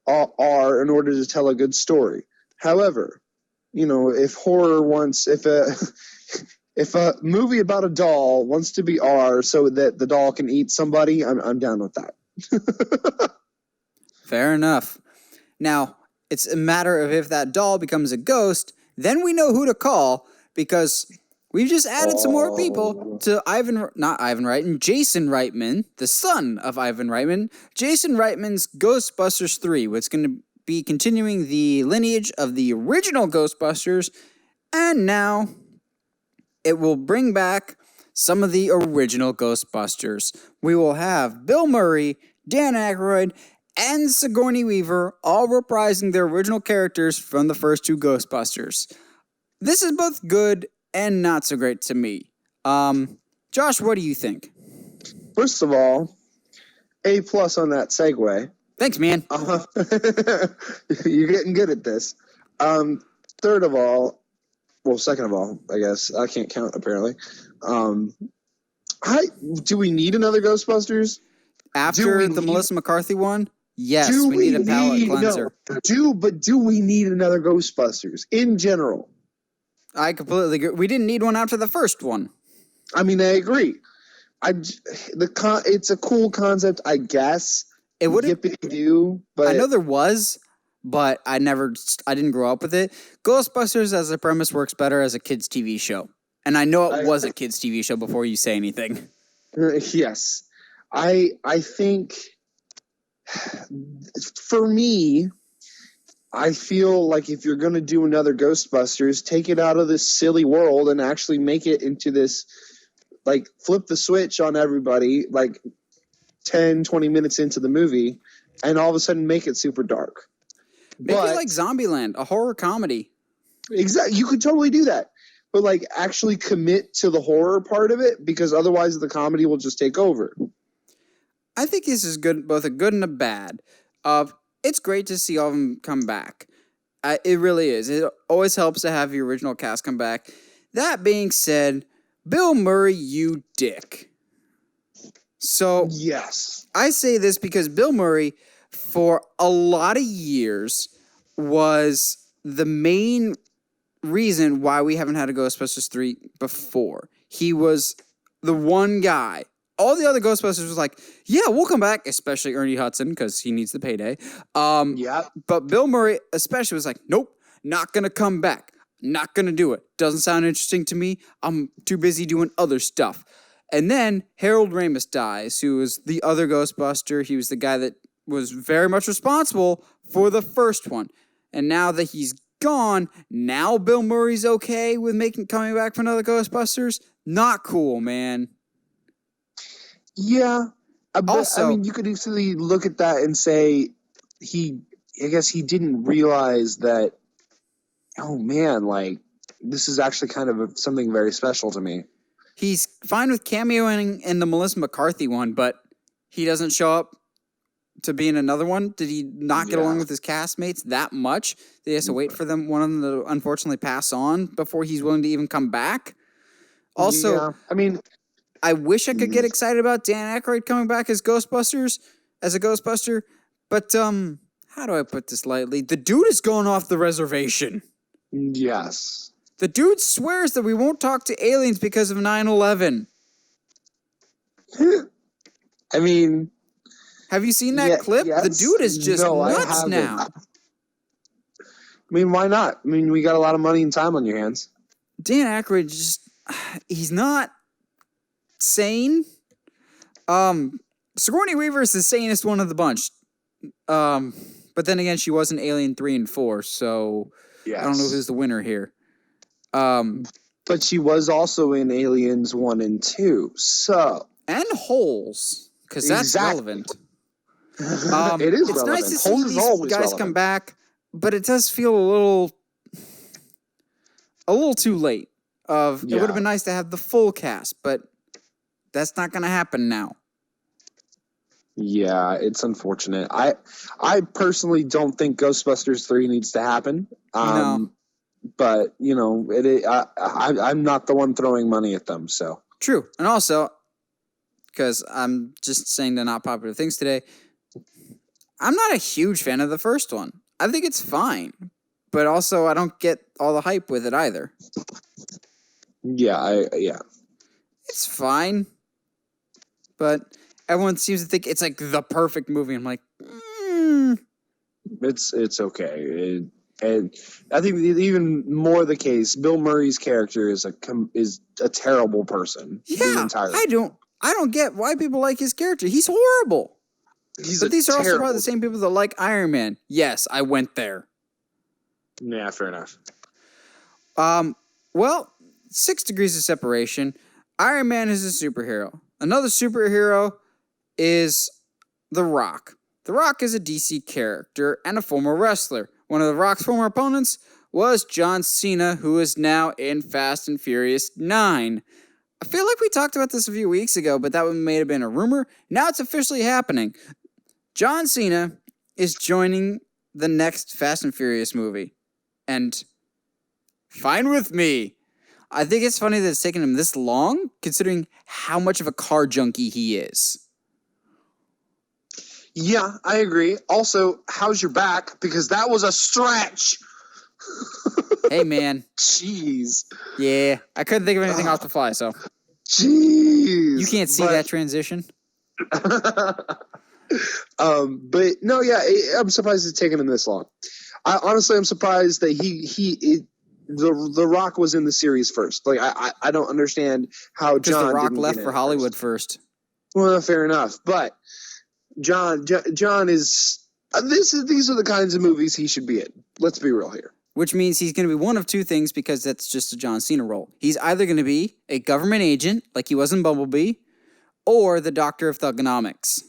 Speaker 2: R in order to tell a good story. However, if horror wants, if a if a movie about a doll wants to be R so that the doll can eat somebody, I'm down with that.
Speaker 1: Fair enough. Now, it's a matter of if that doll becomes a ghost, then we know who to call because we've just added some more people to Jason Reitman, the son of Ivan Reitman. Jason Reitman's Ghostbusters 3, which is going to be continuing the lineage of the original Ghostbusters, and now it will bring back some of the original Ghostbusters. We will have Bill Murray, Dan Akroyd, and Sigourney Weaver all reprising their original characters from the first two Ghostbusters. This is both good and not so great to me. Josh, what do you think?
Speaker 2: First of all, A+ on that segue.
Speaker 1: Thanks, man.
Speaker 2: You're getting good at this. Third of all, second of all, I guess I can't count apparently. Do we need another Ghostbusters?
Speaker 1: After the Melissa McCarthy one, yes, we need a palate cleanser.
Speaker 2: Do we need another Ghostbusters in general?
Speaker 1: I completely agree. We didn't need one after the first one.
Speaker 2: I mean, I agree. It's a cool concept, I guess.
Speaker 1: It would
Speaker 2: do, but
Speaker 1: I know there was, but I didn't grow up with it. Ghostbusters as a premise works better as a kids' TV show, and I know it was a kids' TV show before you say anything.
Speaker 2: Yes, I think for me, I feel like if you're going to do another Ghostbusters, take it out of this silly world and actually make it into this, like, flip the switch on everybody, like 10, 20 minutes into the movie, and all of a sudden make it super dark.
Speaker 1: Make it like Zombieland, a horror comedy.
Speaker 2: Exactly. You could totally do that. But, like, actually commit to the horror part of it, because otherwise the comedy will just take over.
Speaker 1: I think this is good, both a good and a bad. It's great to see all of them come back. It really is. It always helps to have the original cast come back. That being said, Bill Murray, you dick. So,
Speaker 2: yes,
Speaker 1: I say this because Bill Murray, for a lot of years, was the main reason why we haven't had a Ghostbusters 3 before. He was the one guy. All the other Ghostbusters was like, yeah, we'll come back, especially Ernie Hudson, because he needs the payday. But Bill Murray especially was like, nope, not going to come back. Not going to do it. Doesn't sound interesting to me. I'm too busy doing other stuff. And then Harold Ramis dies, who was the other Ghostbuster. He was the guy that was very much responsible for the first one. And now that he's gone, now Bill Murray's okay with coming back for another Ghostbusters? Not cool, man.
Speaker 2: Yeah. But,
Speaker 1: Also,
Speaker 2: I mean, you could easily look at that and say I guess he didn't realize that, oh man, like, this is actually kind of something very special to me.
Speaker 1: He's fine with cameoing in the Melissa McCarthy one, but he doesn't show up to be in another one. Did he not get along with his castmates that much that he has to wait for one of them to unfortunately pass on before he's willing to even come back? Also,
Speaker 2: I mean,
Speaker 1: I wish I could get excited about Dan Akroyd coming back as a Ghostbuster, but how do I put this lightly? The dude is going off the reservation.
Speaker 2: Yes.
Speaker 1: The dude swears that we won't talk to aliens because of 9/11.
Speaker 2: I mean,
Speaker 1: have you seen that clip? Yes. The dude is just nuts now.
Speaker 2: I mean, why not? I mean, we got a lot of money and time on your hands.
Speaker 1: Dan Akroyd he's not sane. Sigourney Weaver is the sanest one of the bunch. But then again, she was in Alien 3 and 4, so
Speaker 2: Yes.
Speaker 1: I don't know who's the winner here.
Speaker 2: But she was also in Aliens 1 and 2, so...
Speaker 1: And Holes, because that's relevant.
Speaker 2: It is
Speaker 1: it's
Speaker 2: relevant.
Speaker 1: nice to see
Speaker 2: Holes is
Speaker 1: these
Speaker 2: always
Speaker 1: guys
Speaker 2: relevant.
Speaker 1: come back, but it does feel a little too late. It would have been nice to have the full cast, but that's not going to happen now.
Speaker 2: Yeah, it's unfortunate. I personally don't think Ghostbusters 3 needs to happen.
Speaker 1: No.
Speaker 2: But, I'm not the one throwing money at them, so.
Speaker 1: True. And also, because I'm just saying the not popular things today, I'm not a huge fan of the first one. I think it's fine, but also I don't get all the hype with it either.
Speaker 2: Yeah,
Speaker 1: It's fine, but everyone seems to think it's like the perfect movie. I'm like,
Speaker 2: It's okay. And I think even more the case, Bill Murray's character is a terrible person.
Speaker 1: Yeah, I don't get why people like his character. He's horrible. But these are also probably the same people that like Iron Man. Yes, I went there.
Speaker 2: Yeah, fair enough.
Speaker 1: Well, 6 degrees of separation. Iron Man is a superhero. Another superhero is The Rock. The Rock is a DC character and a former wrestler. One of The Rock's former opponents was John Cena, who is now in Fast and Furious 9. I feel like we talked about this a few weeks ago, but that may have been a rumor. Now it's officially happening. John Cena is joining the next Fast and Furious movie. And fine with me. I think it's funny that it's taken him this long, considering how much of a car junkie he is.
Speaker 2: Yeah, I agree. Also, how's your back? Because that was a stretch.
Speaker 1: Hey, man.
Speaker 2: Jeez.
Speaker 1: Yeah, I couldn't think of anything off the fly, so.
Speaker 2: Jeez.
Speaker 1: You can't see that transition.
Speaker 2: But no, yeah, I'm surprised it's taken him this long. Honestly, I'm surprised that the Rock was in the series first. Like, I don't understand how John.
Speaker 1: Because The Rock left for Hollywood first.
Speaker 2: Well, fair enough, but John is. These are the kinds of movies he should be in. Let's be real here.
Speaker 1: Which means he's going to be one of two things because that's just a John Cena role. He's either going to be a government agent, like he was in Bumblebee, or the Doctor of Thugonomics.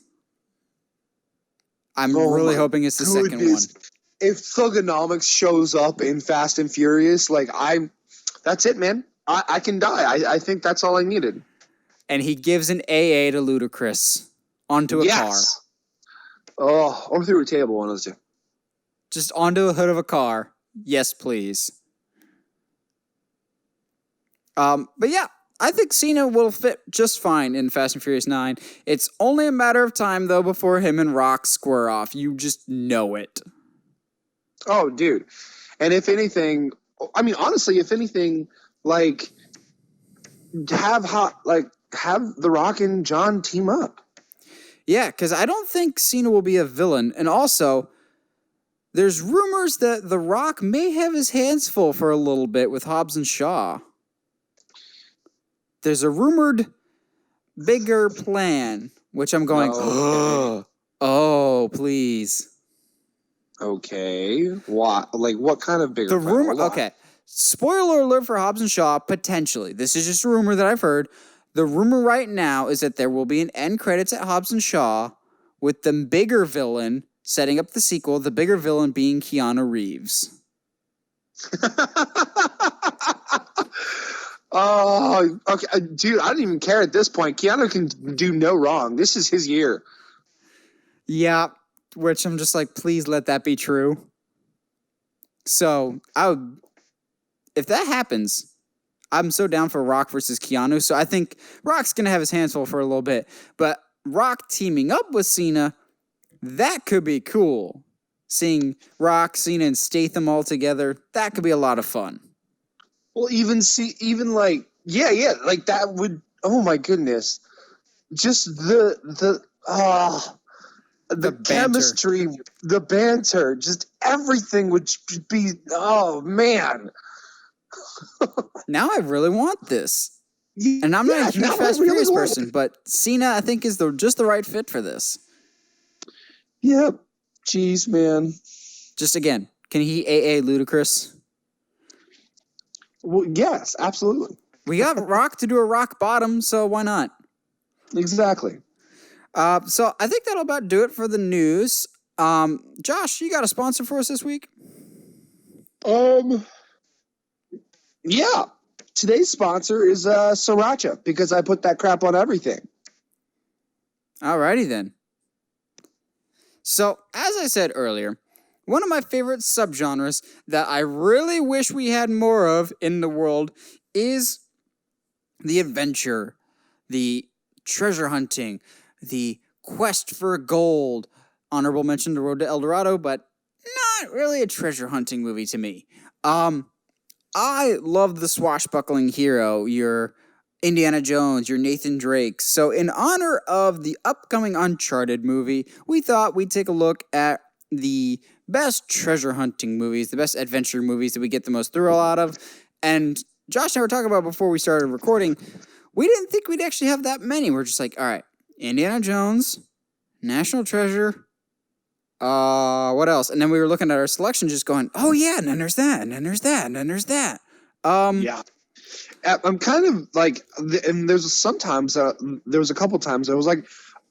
Speaker 1: I'm really hoping it's the second one.
Speaker 2: If Thugonomics shows up in Fast and Furious, that's it, man. I can die. I think that's all I needed.
Speaker 1: And he gives an AA to Ludacris onto a car.
Speaker 2: Oh, or through a table, one of those two.
Speaker 1: Just onto the hood of a car. Yes, please. But yeah, I think Cena will fit just fine in Fast and Furious 9. It's only a matter of time, though, before him and Rock square off. You just know it.
Speaker 2: Oh, dude. And if anything, honestly, have The Rock and John team up.
Speaker 1: Yeah, because I don't think Cena will be a villain. And also, there's rumors that The Rock may have his hands full for a little bit with Hobbs and Shaw. There's a rumored bigger plan, which I'm going, oh, please.
Speaker 2: Okay. What? Like, what kind of bigger plan?
Speaker 1: Rumor. Okay. Spoiler alert for Hobbs and Shaw, potentially. This is just a rumor that I've heard. The rumor right now is that there will be an end credits at Hobbs and Shaw with the bigger villain setting up the sequel, the bigger villain being Keanu Reeves.
Speaker 2: Oh, okay. Dude, I don't even care at this point. Keanu can do no wrong. This is his year.
Speaker 1: Yeah, which I'm just like, please let that be true. So, if that happens, I'm so down for Rock versus Keanu. So I think Rock's going to have his hands full for a little bit. But Rock teaming up with Cena, that could be cool. Seeing Rock, Cena, and Statham all together, that could be a lot of fun.
Speaker 2: Well, that would, oh my goodness. Just the chemistry, the banter, just everything would be, oh man.
Speaker 1: Now I really want this. And I'm not a huge Fast and Furious person, but Cena, I think, is just the right fit for this.
Speaker 2: Yeah, Jeez, man.
Speaker 1: Just again, can he AA Ludacris?
Speaker 2: Well, yes, absolutely.
Speaker 1: We got Rock to do a rock bottom, so why not?
Speaker 2: Exactly.
Speaker 1: So I think that'll about do it for the news. Josh, you got a sponsor for us this week?
Speaker 2: Yeah. Today's sponsor is Sriracha, because I put that crap on everything.
Speaker 1: Alrighty then. So, as I said earlier, one of my favorite subgenres that I really wish we had more of in the world is the adventure, the treasure hunting, the quest for gold. Honorable mention The Road to El Dorado, but not really a treasure hunting movie to me. I love the swashbuckling hero, your Indiana Jones, your Nathan Drake. So in honor of the upcoming Uncharted movie, we thought we'd take a look at the best treasure hunting movies, the best adventure movies that we get the most thrill out of. And Josh and I were talking about before we started recording, we didn't think we'd actually have that many. We're just like, all right, Indiana Jones, National Treasure, what else? And then we were looking at our selection just going, oh yeah, and then there's that, and then there's that, and then there's that.
Speaker 2: Yeah. I'm kind of like, and there was a couple times I was like,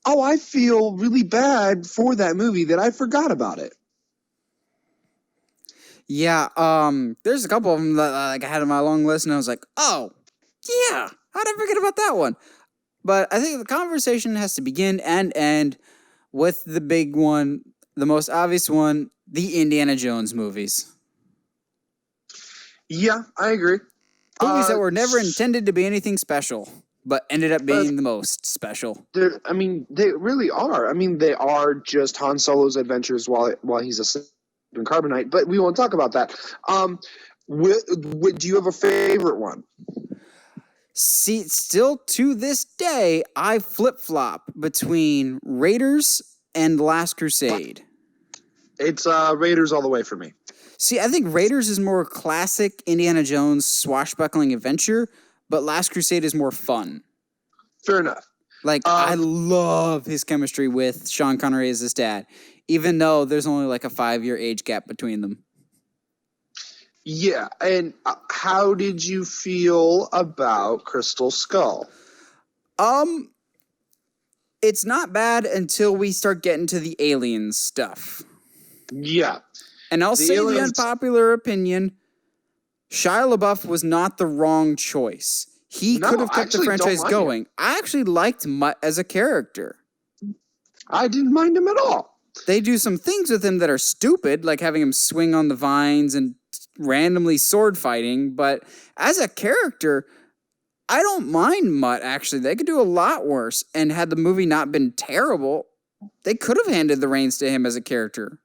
Speaker 2: oh, I feel really bad for that movie that I forgot about it.
Speaker 1: Yeah, there's a couple of them that I had on my long list, and I was like, oh, yeah, how did I forget about that one? But I think the conversation has to begin and end with the big one, the most obvious one, the Indiana Jones movies.
Speaker 2: Yeah, I agree.
Speaker 1: Movies that were never intended to be anything special, but ended up being the most special.
Speaker 2: They really are. I mean, they are just Han Solo's adventures while he's asleep in carbonite, but we won't talk about that. Do you have a favorite one?
Speaker 1: See, still to this day, I flip-flop between Raiders and Last Crusade.
Speaker 2: It's Raiders all the way for me.
Speaker 1: See, I think Raiders is more classic Indiana Jones swashbuckling adventure, but Last Crusade is more fun.
Speaker 2: Fair enough.
Speaker 1: Like, I love his chemistry with Sean Connery as his dad, even though there's only like a 5-year age gap between them.
Speaker 2: Yeah, and how did you feel about Crystal Skull?
Speaker 1: It's not bad until we start getting to the aliens stuff.
Speaker 2: Yeah.
Speaker 1: And I'll say the unpopular opinion, Shia LaBeouf was not the wrong choice. He could have kept the franchise going. I actually liked Mutt as a character.
Speaker 2: I didn't mind him at all.
Speaker 1: They do some things with him that are stupid, like having him swing on the vines and randomly sword fighting, but as a character, I don't mind Mutt, actually. They could do a lot worse, and had the movie not been terrible, they could have handed the reins to him as a character.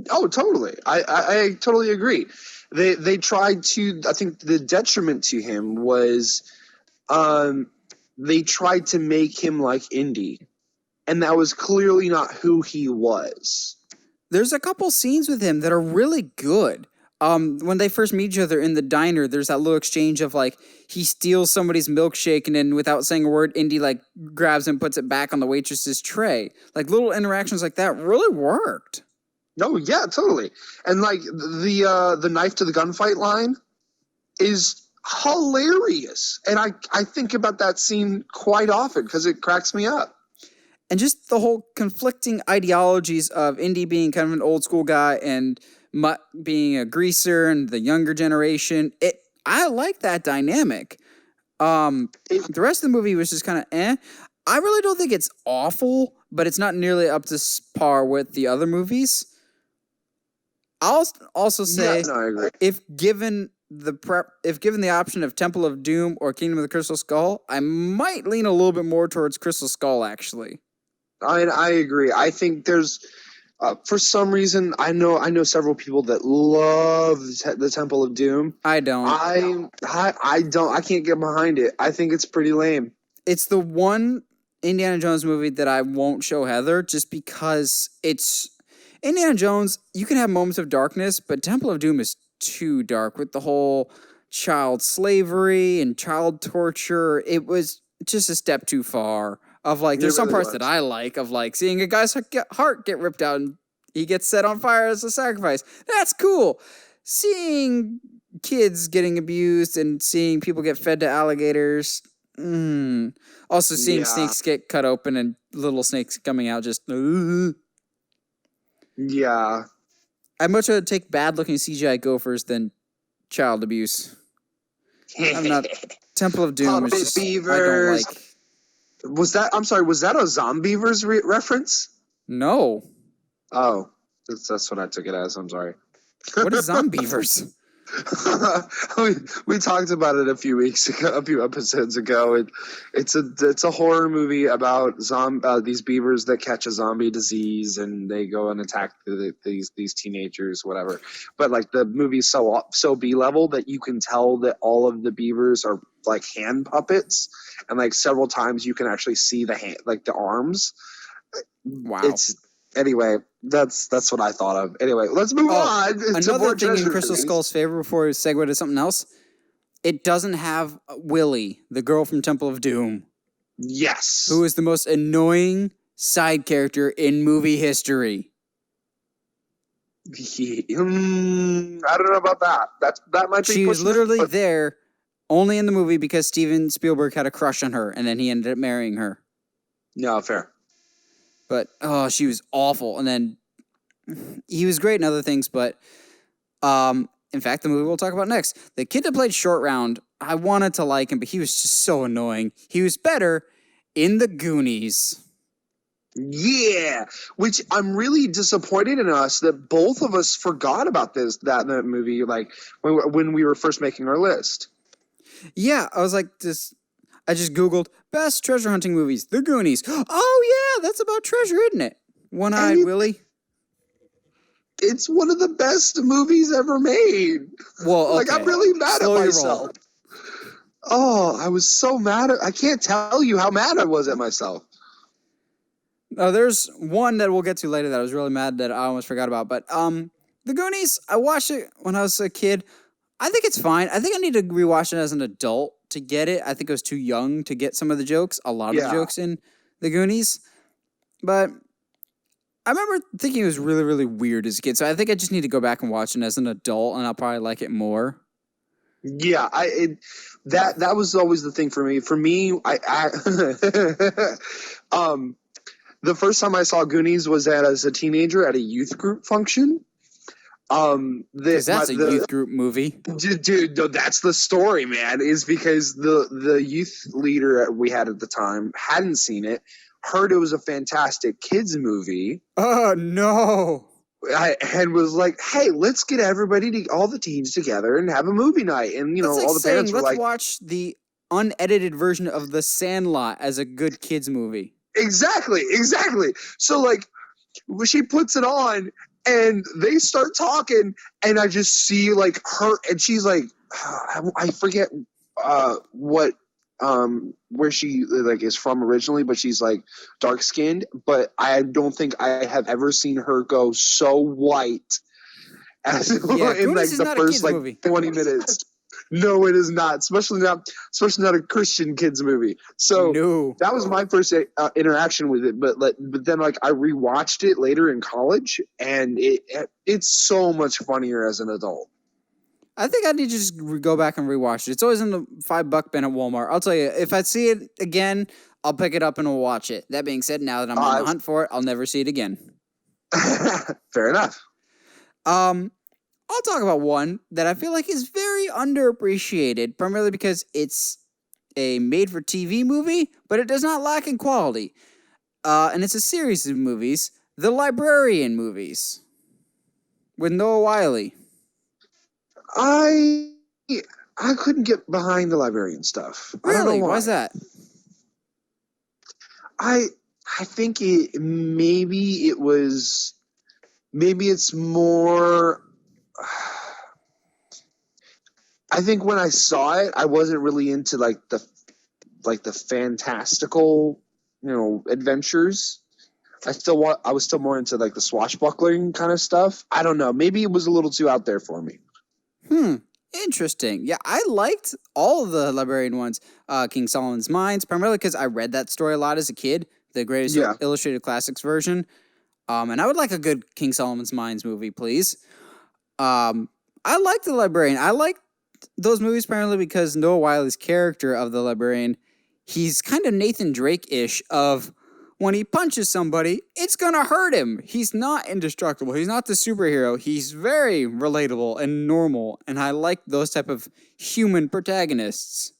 Speaker 2: Oh, totally. I totally agree. They tried to, I think the detriment to him was they tried to make him like Indy, and that was clearly not who he was.
Speaker 1: There's a couple scenes with him that are really good. When they first meet each other in the diner, there's that little exchange of like he steals somebody's milkshake and then without saying a word, Indy like grabs and puts it back on the waitress's tray. Like little interactions like that really worked.
Speaker 2: No, yeah, totally. And like the knife to the gunfight line is hilarious. And I think about that scene quite often because it cracks me up.
Speaker 1: And just the whole conflicting ideologies of Indy being kind of an old school guy and Mutt being a greaser and the younger generation. I like that dynamic. The rest of the movie was just kind of eh. I really don't think it's awful, but it's not nearly up to par with the other movies. I'll also say, if given the option of Temple of Doom or Kingdom of the Crystal Skull, I might lean a little bit more towards Crystal Skull, actually.
Speaker 2: I agree. I think there's, for some reason, I know several people that love the Temple of Doom.
Speaker 1: I don't.
Speaker 2: I don't. I can't get behind it. I think it's pretty lame.
Speaker 1: It's the one Indiana Jones movie that I won't show Heather just because it's Indiana Jones. You can have moments of darkness, but Temple of Doom is too dark with the whole child slavery and child torture. It was just a step too far. Of like,
Speaker 2: It
Speaker 1: there's some
Speaker 2: really
Speaker 1: parts
Speaker 2: was.
Speaker 1: that I like of like seeing a guy's heart get ripped out and he gets set on fire as a sacrifice. That's cool. Seeing kids getting abused and seeing people get fed to alligators. Also, seeing
Speaker 2: Yeah.
Speaker 1: snakes get cut open and little snakes coming out just.
Speaker 2: Yeah.
Speaker 1: I'd much rather take bad looking CGI gophers than child abuse. I'm not. Temple of Doom
Speaker 2: Puppet
Speaker 1: is just. I
Speaker 2: beavers.
Speaker 1: don't like.
Speaker 2: Was that? I'm sorry. Was that a Zombievers reference?
Speaker 1: No.
Speaker 2: Oh, that's what I took it as. I'm sorry.
Speaker 1: What is Zombievers?
Speaker 2: we talked about it a few episodes ago. It's a horror movie about these beavers that catch a zombie disease and they go and attack these teenagers, whatever. But like the movie's so B level that you can tell that all of the beavers are like hand puppets, and like several times you can actually see the hand, like the arms.
Speaker 1: Wow.
Speaker 2: Anyway, that's what I thought of. Anyway, let's move on.
Speaker 1: Another thing in Crystal Skull's favor before we segue to something else, it doesn't have Willie, the girl from Temple of Doom.
Speaker 2: Yes.
Speaker 1: Who is the most annoying side character in movie history.
Speaker 2: I don't know about that. That might be.
Speaker 1: She was literally there only in the movie because Steven Spielberg had a crush on her, and then he ended up marrying her.
Speaker 2: No, fair.
Speaker 1: But, she was awful. And then he was great in other things, but in fact, the movie we'll talk about next. The kid that played Short Round, I wanted to like him, but he was just so annoying. He was better in The Goonies.
Speaker 2: Yeah, which I'm really disappointed in us that both of us forgot about that movie, like when we were first making our list.
Speaker 1: Yeah, I was like, I just Googled best treasure hunting movies, The Goonies. Oh, yeah, that's about treasure, isn't it? One-Eyed Willie.
Speaker 2: It's one of the best movies ever made.
Speaker 1: Well, okay.
Speaker 2: Like, I'm really mad at myself. Oh, I was so mad. I can't tell you how mad I was at myself.
Speaker 1: Oh, there's one that we'll get to later that I was really mad that I almost forgot about. But The Goonies, I watched it when I was a kid. I think it's fine. I think I need to rewatch it as an adult to get it. I think I was too young to get some of the jokes, a lot of the jokes in The Goonies. But I remember thinking it was really, really weird as a kid. So I think I just need to go back and watch it as an adult, and I'll probably like it more.
Speaker 2: Yeah, that was always the thing for me. For me, the first time I saw Goonies was as a teenager at a youth group function.
Speaker 1: Because that's a youth group movie.
Speaker 2: Dude, no, that's the story, man. Is because the youth leader we had at the time hadn't seen it, heard it was a fantastic kids movie.
Speaker 1: Oh, no.
Speaker 2: And was like, hey, let's get all the teens together and have a movie night. And, all the parents were
Speaker 1: let's watch the unedited version of The Sandlot as a good kids movie. Exactly. So, like,
Speaker 2: she puts it on, and they start talking, and I just see, like, her, and she's like, I forget where she, like, is from originally, but she's, like, dark-skinned, but I don't think I have ever seen her go so white as in, like, the first, like, movie. 20 minutes. No, it is not, especially not a Christian kids movie. So that was my first interaction with it. But then like I rewatched it later in college, and it's so much funnier as an adult.
Speaker 1: I think I need to just go back and rewatch it. It's always in the $5 bin at Walmart. I'll tell you, if I see it again, I'll pick it up and we'll watch it. That being said, now that I'm on the hunt for it, I'll never see it again.
Speaker 2: Fair enough.
Speaker 1: I'll talk about one that I feel like is very underappreciated, primarily because it's a made-for-TV movie, but it does not lack in quality. And it's a series of movies, The Librarian movies, with Noah Wyle.
Speaker 2: I couldn't get behind the Librarian stuff.
Speaker 1: Really?
Speaker 2: I don't know why.
Speaker 1: Why's that?
Speaker 2: I think maybe it's more. I think when I saw it, I wasn't really into like the fantastical, adventures. I was still more into like the swashbuckling kind of stuff. I don't know. Maybe it was a little too out there for me.
Speaker 1: Interesting. Yeah, I liked all of the librarian ones. King Solomon's Mines, primarily because I read that story a lot as a kid, the greatest
Speaker 2: Yeah.
Speaker 1: illustrated classics version. And I would like a good King Solomon's Mines movie, please. I like the librarian. I like those movies primarily because Noah Wiley's character of the librarian, he's kind of Nathan Drake-ish of when he punches somebody, it's gonna hurt him. He's not indestructible. He's not the superhero. He's very relatable and normal, and I like those type of human protagonists.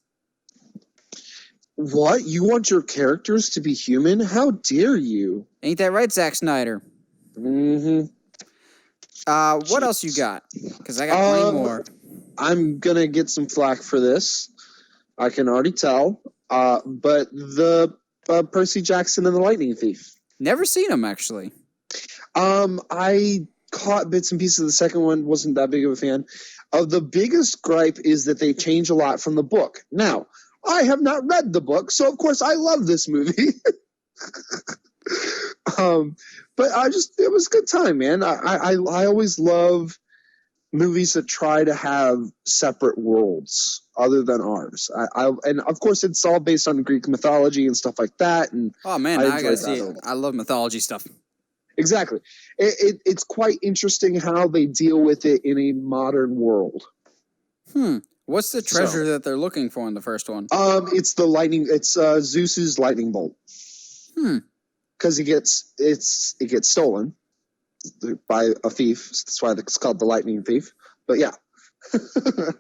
Speaker 2: What? You want your characters to be human? How dare you?
Speaker 1: Ain't that right, Zack Snyder?
Speaker 2: Mm-hmm.
Speaker 1: What else you got? Because I got plenty more.
Speaker 2: I'm gonna get some flack for this. I can already tell. But the Percy Jackson and the Lightning Thief.
Speaker 1: Never seen him, actually.
Speaker 2: I caught bits and pieces of the second one. Wasn't that big of a fan. The biggest gripe is that they change a lot from the book. Now, I have not read the book, so of course I love this movie. But it was a good time, man. I always love movies that try to have separate worlds other than ours. And of course it's all based on Greek mythology and stuff like that. And
Speaker 1: oh man, I gotta see it. I love mythology stuff.
Speaker 2: Exactly. It's quite interesting how they deal with it in a modern world.
Speaker 1: What's the treasure that they're looking for in the first one?
Speaker 2: It's the lightning. It's Zeus's lightning bolt. Because it gets stolen by a thief. That's why it's called the Lightning Thief. But yeah.
Speaker 1: Doesn't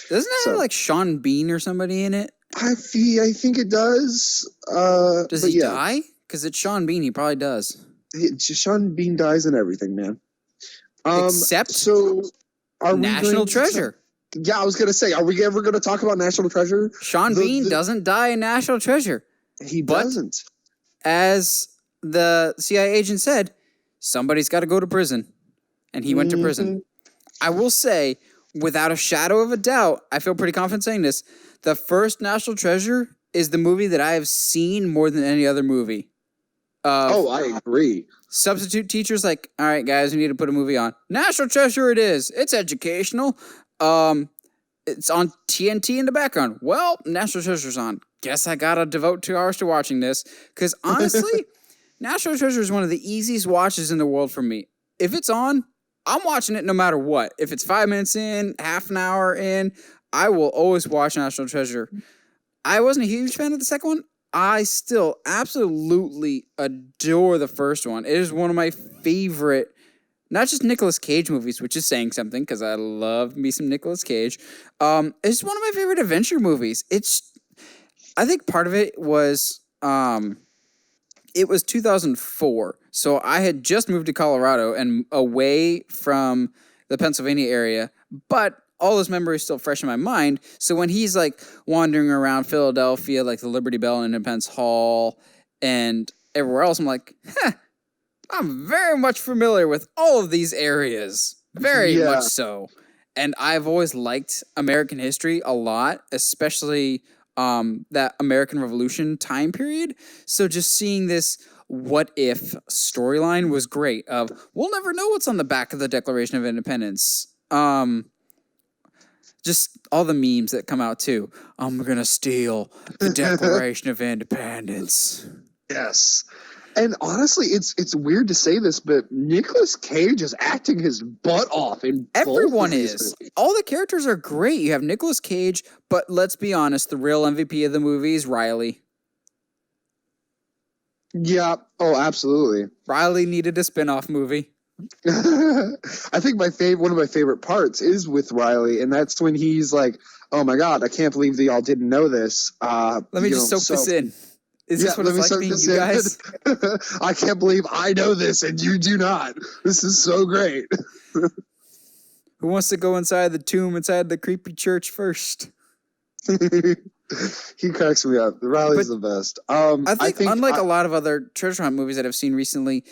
Speaker 1: it have like Sean Bean or somebody in it?
Speaker 2: I think it does.
Speaker 1: Does he die? Because it's Sean Bean. He probably does.
Speaker 2: Sean Bean dies in everything, man.
Speaker 1: Except National Treasure.
Speaker 2: Yeah, I was gonna say, are we ever gonna talk about National Treasure?
Speaker 1: Sean Bean doesn't die in National Treasure.
Speaker 2: He doesn't.
Speaker 1: As the CIA agent said, somebody's got to go to prison, and he went to prison. I will say, without a shadow of a doubt, I feel pretty confident saying this, the first National Treasure is the movie that I have seen more than any other movie.
Speaker 2: I agree.
Speaker 1: Substitute teachers like, all right, guys, we need to put a movie on. National Treasure it is. It's educational. It's on TNT in the background. Well, National Treasure's on. Guess I gotta devote 2 hours to watching this. Because honestly, National Treasure is one of the easiest watches in the world for me. If it's on, I'm watching it no matter what. If it's 5 minutes in, half an hour in, I will always watch National Treasure. I wasn't a huge fan of the second one. I still absolutely adore the first one. It is one of my favorite, not just Nicolas Cage movies, which is saying something because I love me some Nicolas Cage. It's one of my favorite adventure movies. I think part of it was 2004. So I had just moved to Colorado and away from the Pennsylvania area, but all those memories still fresh in my mind. So when he's like wandering around Philadelphia, like the Liberty Bell and Independence Hall and everywhere else, I'm like, I'm very much familiar with all of these areas. Very much so. And I've always liked American history a lot, especially that American Revolution time period. So just seeing this what if storyline was great. We'll never know what's on the back of the Declaration of Independence. Just all the memes that come out too. We're gonna steal the Declaration of Independence.
Speaker 2: Yes. And honestly, it's weird to say this, but Nicolas Cage is acting his butt off in
Speaker 1: everyone
Speaker 2: both of these
Speaker 1: is.
Speaker 2: movies.
Speaker 1: All the characters are great. You have Nicolas Cage, but let's be honest, the real MVP of the movie is Riley.
Speaker 2: Yeah. Oh, absolutely.
Speaker 1: Riley needed a spin-off movie.
Speaker 2: I think one of my favorite parts is with Riley, and that's when he's like, "Oh my God, I can't believe that y'all didn't know this."
Speaker 1: Let me just soak this in. Is this what it's like being you guys?
Speaker 2: I can't believe I know this and you do not. This is so great.
Speaker 1: Who wants to go inside the tomb, inside the creepy church first?
Speaker 2: He cracks me up. Riley's the best.
Speaker 1: I think unlike a lot of other treasure hunt movies that I've seen recently,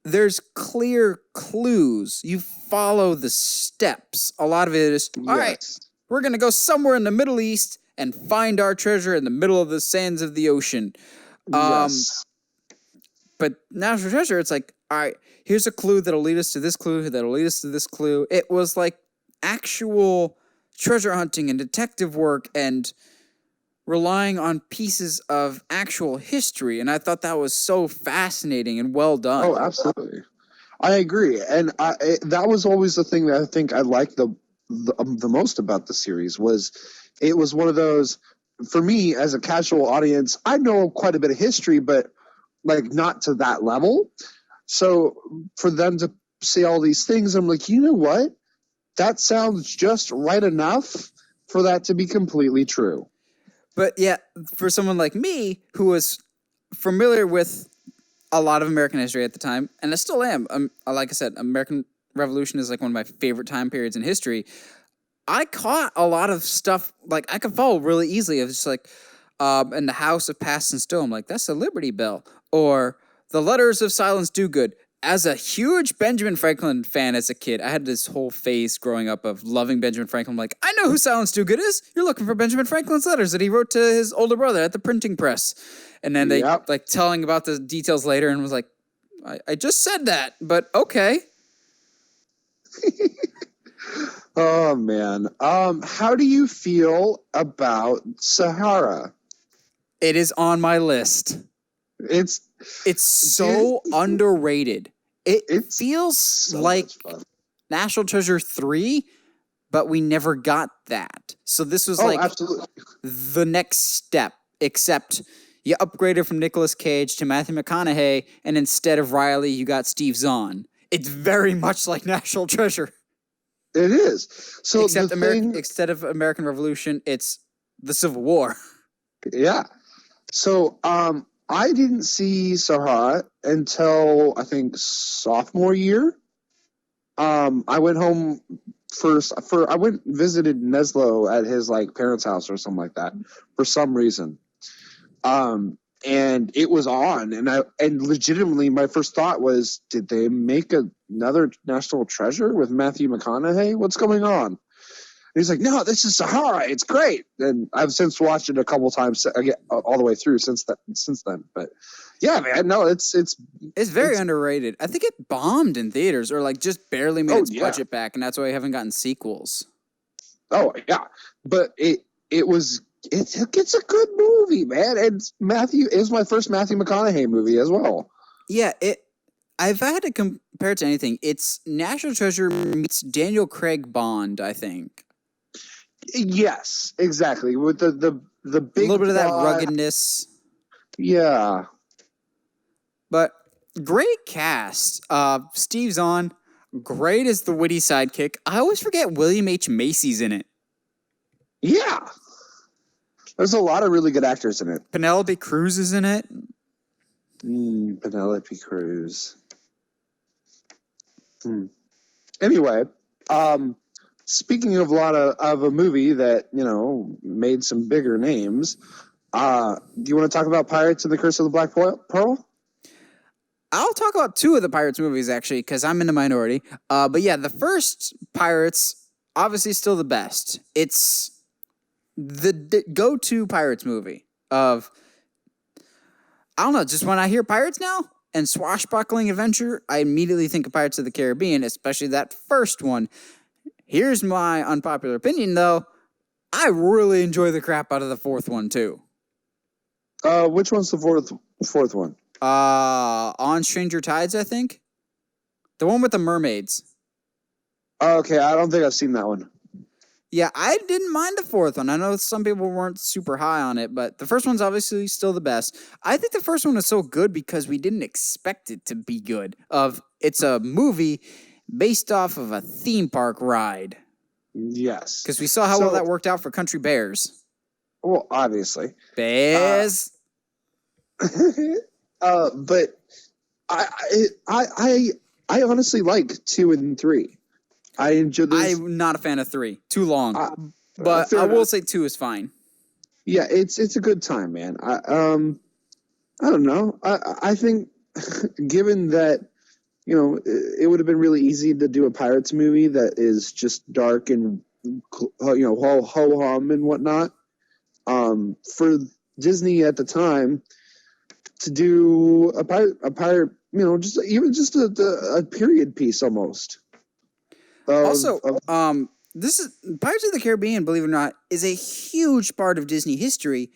Speaker 1: there's clear clues. You follow the steps. A lot of it is, all right, we're going to go somewhere in the Middle East and find our treasure in the middle of the sands of the ocean.
Speaker 2: Yes.
Speaker 1: But National Treasure, it's like, all right, here's a clue that'll lead us to this clue, that'll lead us to this clue. It was like actual treasure hunting and detective work and relying on pieces of actual history. And I thought that was so fascinating and well done.
Speaker 2: Oh, absolutely. I agree, and that was always the thing that I think I liked the most about the series was it was one of those for me as a casual audience. I know quite a bit of history, but like not to that level. So for them to say all these things, I'm like, you know what? That sounds just right enough for that to be completely true.
Speaker 1: But yeah, for someone like me who was familiar with a lot of American history at the time, and I still am. Like I said, American Revolution is like one of my favorite time periods in history. I caught a lot of stuff like I could follow really easily. It was just like, in the House of Past and Still, I'm like, that's the Liberty Bell, or the Letters of Silence Do Good. As a huge Benjamin Franklin fan as a kid, I had this whole phase growing up of loving Benjamin Franklin. I'm like, I know who Silence Do Good is. You're looking for Benjamin Franklin's letters that he wrote to his older brother at the printing press. And then they like telling about the details later and was like, I just said that, but okay.
Speaker 2: Oh man. How do you feel about Sahara?
Speaker 1: It is on my list.
Speaker 2: It's
Speaker 1: so underrated. It feels so like National Treasure 3, but we never got that. So this was
Speaker 2: absolutely
Speaker 1: the next step, except you upgraded from Nicolas Cage to Matthew McConaughey, and instead of Riley, you got Steve Zahn. It's very much like National Treasure.
Speaker 2: It is. So
Speaker 1: except instead of American Revolution, it's the Civil War.
Speaker 2: Yeah. So I didn't see Sahara until I think sophomore year. I went home I went and visited Neslo at his like parents' house or something like that for some reason. And it was on, and legitimately my first thought was, did they make another National Treasure with Matthew McConaughey? What's going on? And he's like, no, this is Sahara. It's great. And I've since watched it a couple times again, all the way through since then. But yeah, man, no, it's
Speaker 1: very underrated. I think it bombed in theaters or like just barely made its budget back, and that's why we haven't gotten sequels.
Speaker 2: Oh yeah, but it's a good movie, man. And it was my first Matthew McConaughey movie as well.
Speaker 1: Yeah, if I had to compare it to anything, it's National Treasure meets Daniel Craig Bond, I think.
Speaker 2: Yes, exactly. With the big
Speaker 1: a little bit of that ruggedness.
Speaker 2: Yeah.
Speaker 1: But great cast. Steve Zahn, great as the witty sidekick. I always forget William H. Macy's in it.
Speaker 2: Yeah. There's a lot of really good actors in it.
Speaker 1: Penelope Cruz is in it.
Speaker 2: Penelope Cruz. Anyway, speaking of a lot of a movie that, made some bigger names, do you want to talk about Pirates and the Curse of the Black Pearl?
Speaker 1: I'll talk about two of the Pirates movies, actually, because I'm in the minority. But yeah, the first Pirates, obviously still the best. It's the go-to Pirates movie of, I don't know, just when I hear Pirates now and swashbuckling adventure, I immediately think of Pirates of the Caribbean, especially that first one. Here's my unpopular opinion, though. I really enjoy the crap out of the fourth one, too.
Speaker 2: Which one's the fourth one?
Speaker 1: On Stranger Tides, I think. The one with the mermaids.
Speaker 2: Okay, I don't think I've seen that one.
Speaker 1: Yeah, I didn't mind the fourth one. I know some people weren't super high on it, but the first one's obviously still the best. I think the first one was so good because we didn't expect it to be good. It's a movie based off of a theme park ride.
Speaker 2: Yes.
Speaker 1: Because we saw how well that worked out for Country Bears.
Speaker 2: Well, obviously.
Speaker 1: Bears.
Speaker 2: But I honestly like 2 and 3. I enjoy this.
Speaker 1: I'm not a fan of 3. Too long. But I will say 2 is fine.
Speaker 2: Yeah, it's a good time, man. I don't know. I think given that, it would have been really easy to do a Pirates movie that is just dark and, ho-hum and whatnot. For Disney at the time to do a pirate, just a period piece almost.
Speaker 1: this is Pirates of the Caribbean, believe it or not, is a huge part of Disney history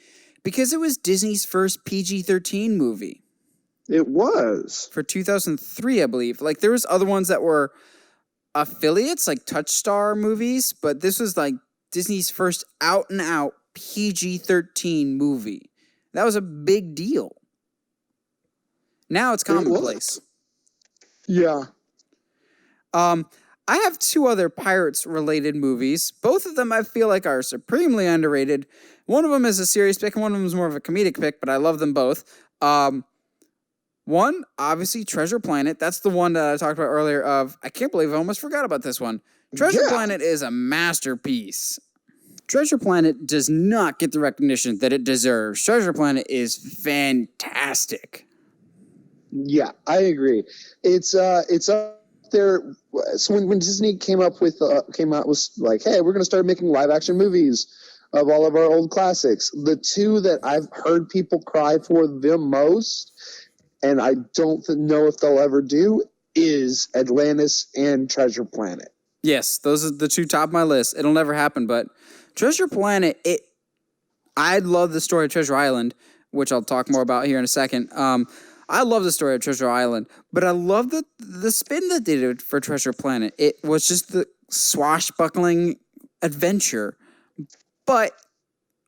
Speaker 1: because it was Disney's first PG-13 movie
Speaker 2: It was.
Speaker 1: for 2003, I believe. Like there was other ones that were affiliates, like Touchstar movies, but this was like Disney's first out and out PG-13 movie. That was a big deal. Now it's commonplace.
Speaker 2: Yeah.
Speaker 1: I have two other Pirates-related movies. Both of them I feel like are supremely underrated. One of them is a serious pick, and one of them is more of a comedic pick, but I love them both. One, obviously, Treasure Planet. That's the one that I talked about earlier of, I can't believe I almost forgot about this one. Treasure Planet is a masterpiece. Treasure Planet does not get the recognition that it deserves. Treasure Planet is fantastic.
Speaker 2: Yeah, I agree. It's up there. So when Disney came out with like, hey, we're going to start making live action movies of all of our old classics. The two that I've heard people cry for the most, and I don't know if they'll ever do, is Atlantis and Treasure Planet.
Speaker 1: Yes, those are the two top of my list. It'll never happen, but Treasure Planet, I love the story of Treasure Island, which I'll talk more about here in a second. I love the story of Treasure Island, but I love the spin that they did for Treasure Planet. It was just the swashbuckling adventure, but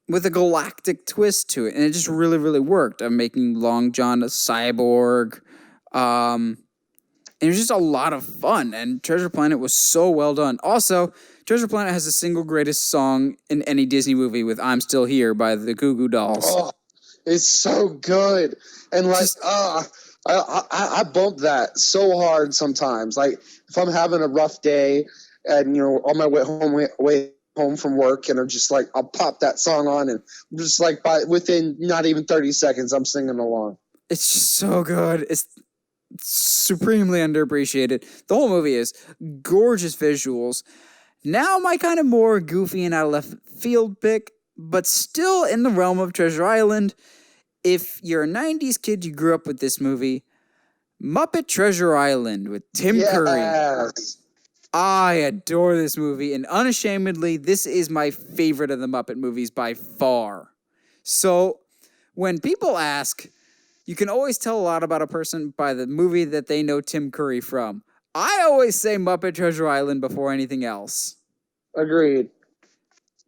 Speaker 1: with a galactic twist to it, and it just really, really worked. I'm making Long John a cyborg. It was just a lot of fun, and Treasure Planet was so well done. Also, Treasure Planet has the single greatest song in any Disney movie with I'm Still Here by the Goo Goo Dolls.
Speaker 2: Oh, it's so good. And like, I bump that so hard sometimes. Like if I'm having a rough day and, on my way home from work, and I'm just like, I'll pop that song on, and I'm just like, within not even 30 seconds, I'm singing along.
Speaker 1: It's just so good. It's supremely underappreciated. The whole movie is gorgeous visuals. Now my kind of more goofy and out of left field pick, but still in the realm of Treasure Island. If you're a 90s kid, you grew up with this movie, Muppet Treasure Island with Tim Curry. I adore this movie, and unashamedly, this is my favorite of the Muppet movies by far. So, when people ask, you can always tell a lot about a person by the movie that they know Tim Curry from. I always say Muppet Treasure Island before anything else.
Speaker 2: Agreed.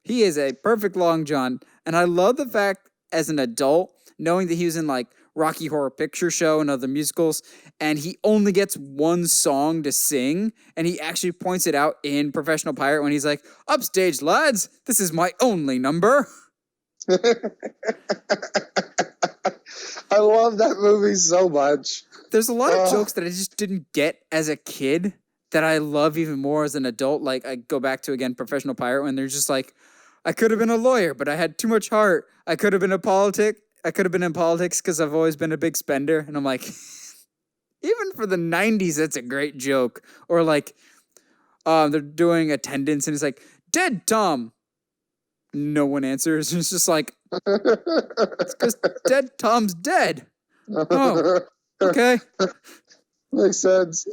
Speaker 1: He is a perfect Long John, and I love the fact, as an adult, knowing that he was in like Rocky Horror Picture Show and other musicals, and he only gets one song to sing, and he actually points it out in Professional Pirate when he's like, "Upstage, lads, this is my only number."
Speaker 2: I love that movie so much.
Speaker 1: There's a lot of jokes that I just didn't get as a kid that I love even more as an adult. Like I go back to, again, Professional Pirate when they're just like, I could have been a lawyer, but I had too much heart. I could have been in politics because I've always been a big spender. And I'm like, even for the 90s, that's a great joke. Or like, they're doing attendance and it's like, dead Tom. No one answers. It's just like, it's because dead Tom's dead. Oh, okay.
Speaker 2: Makes sense.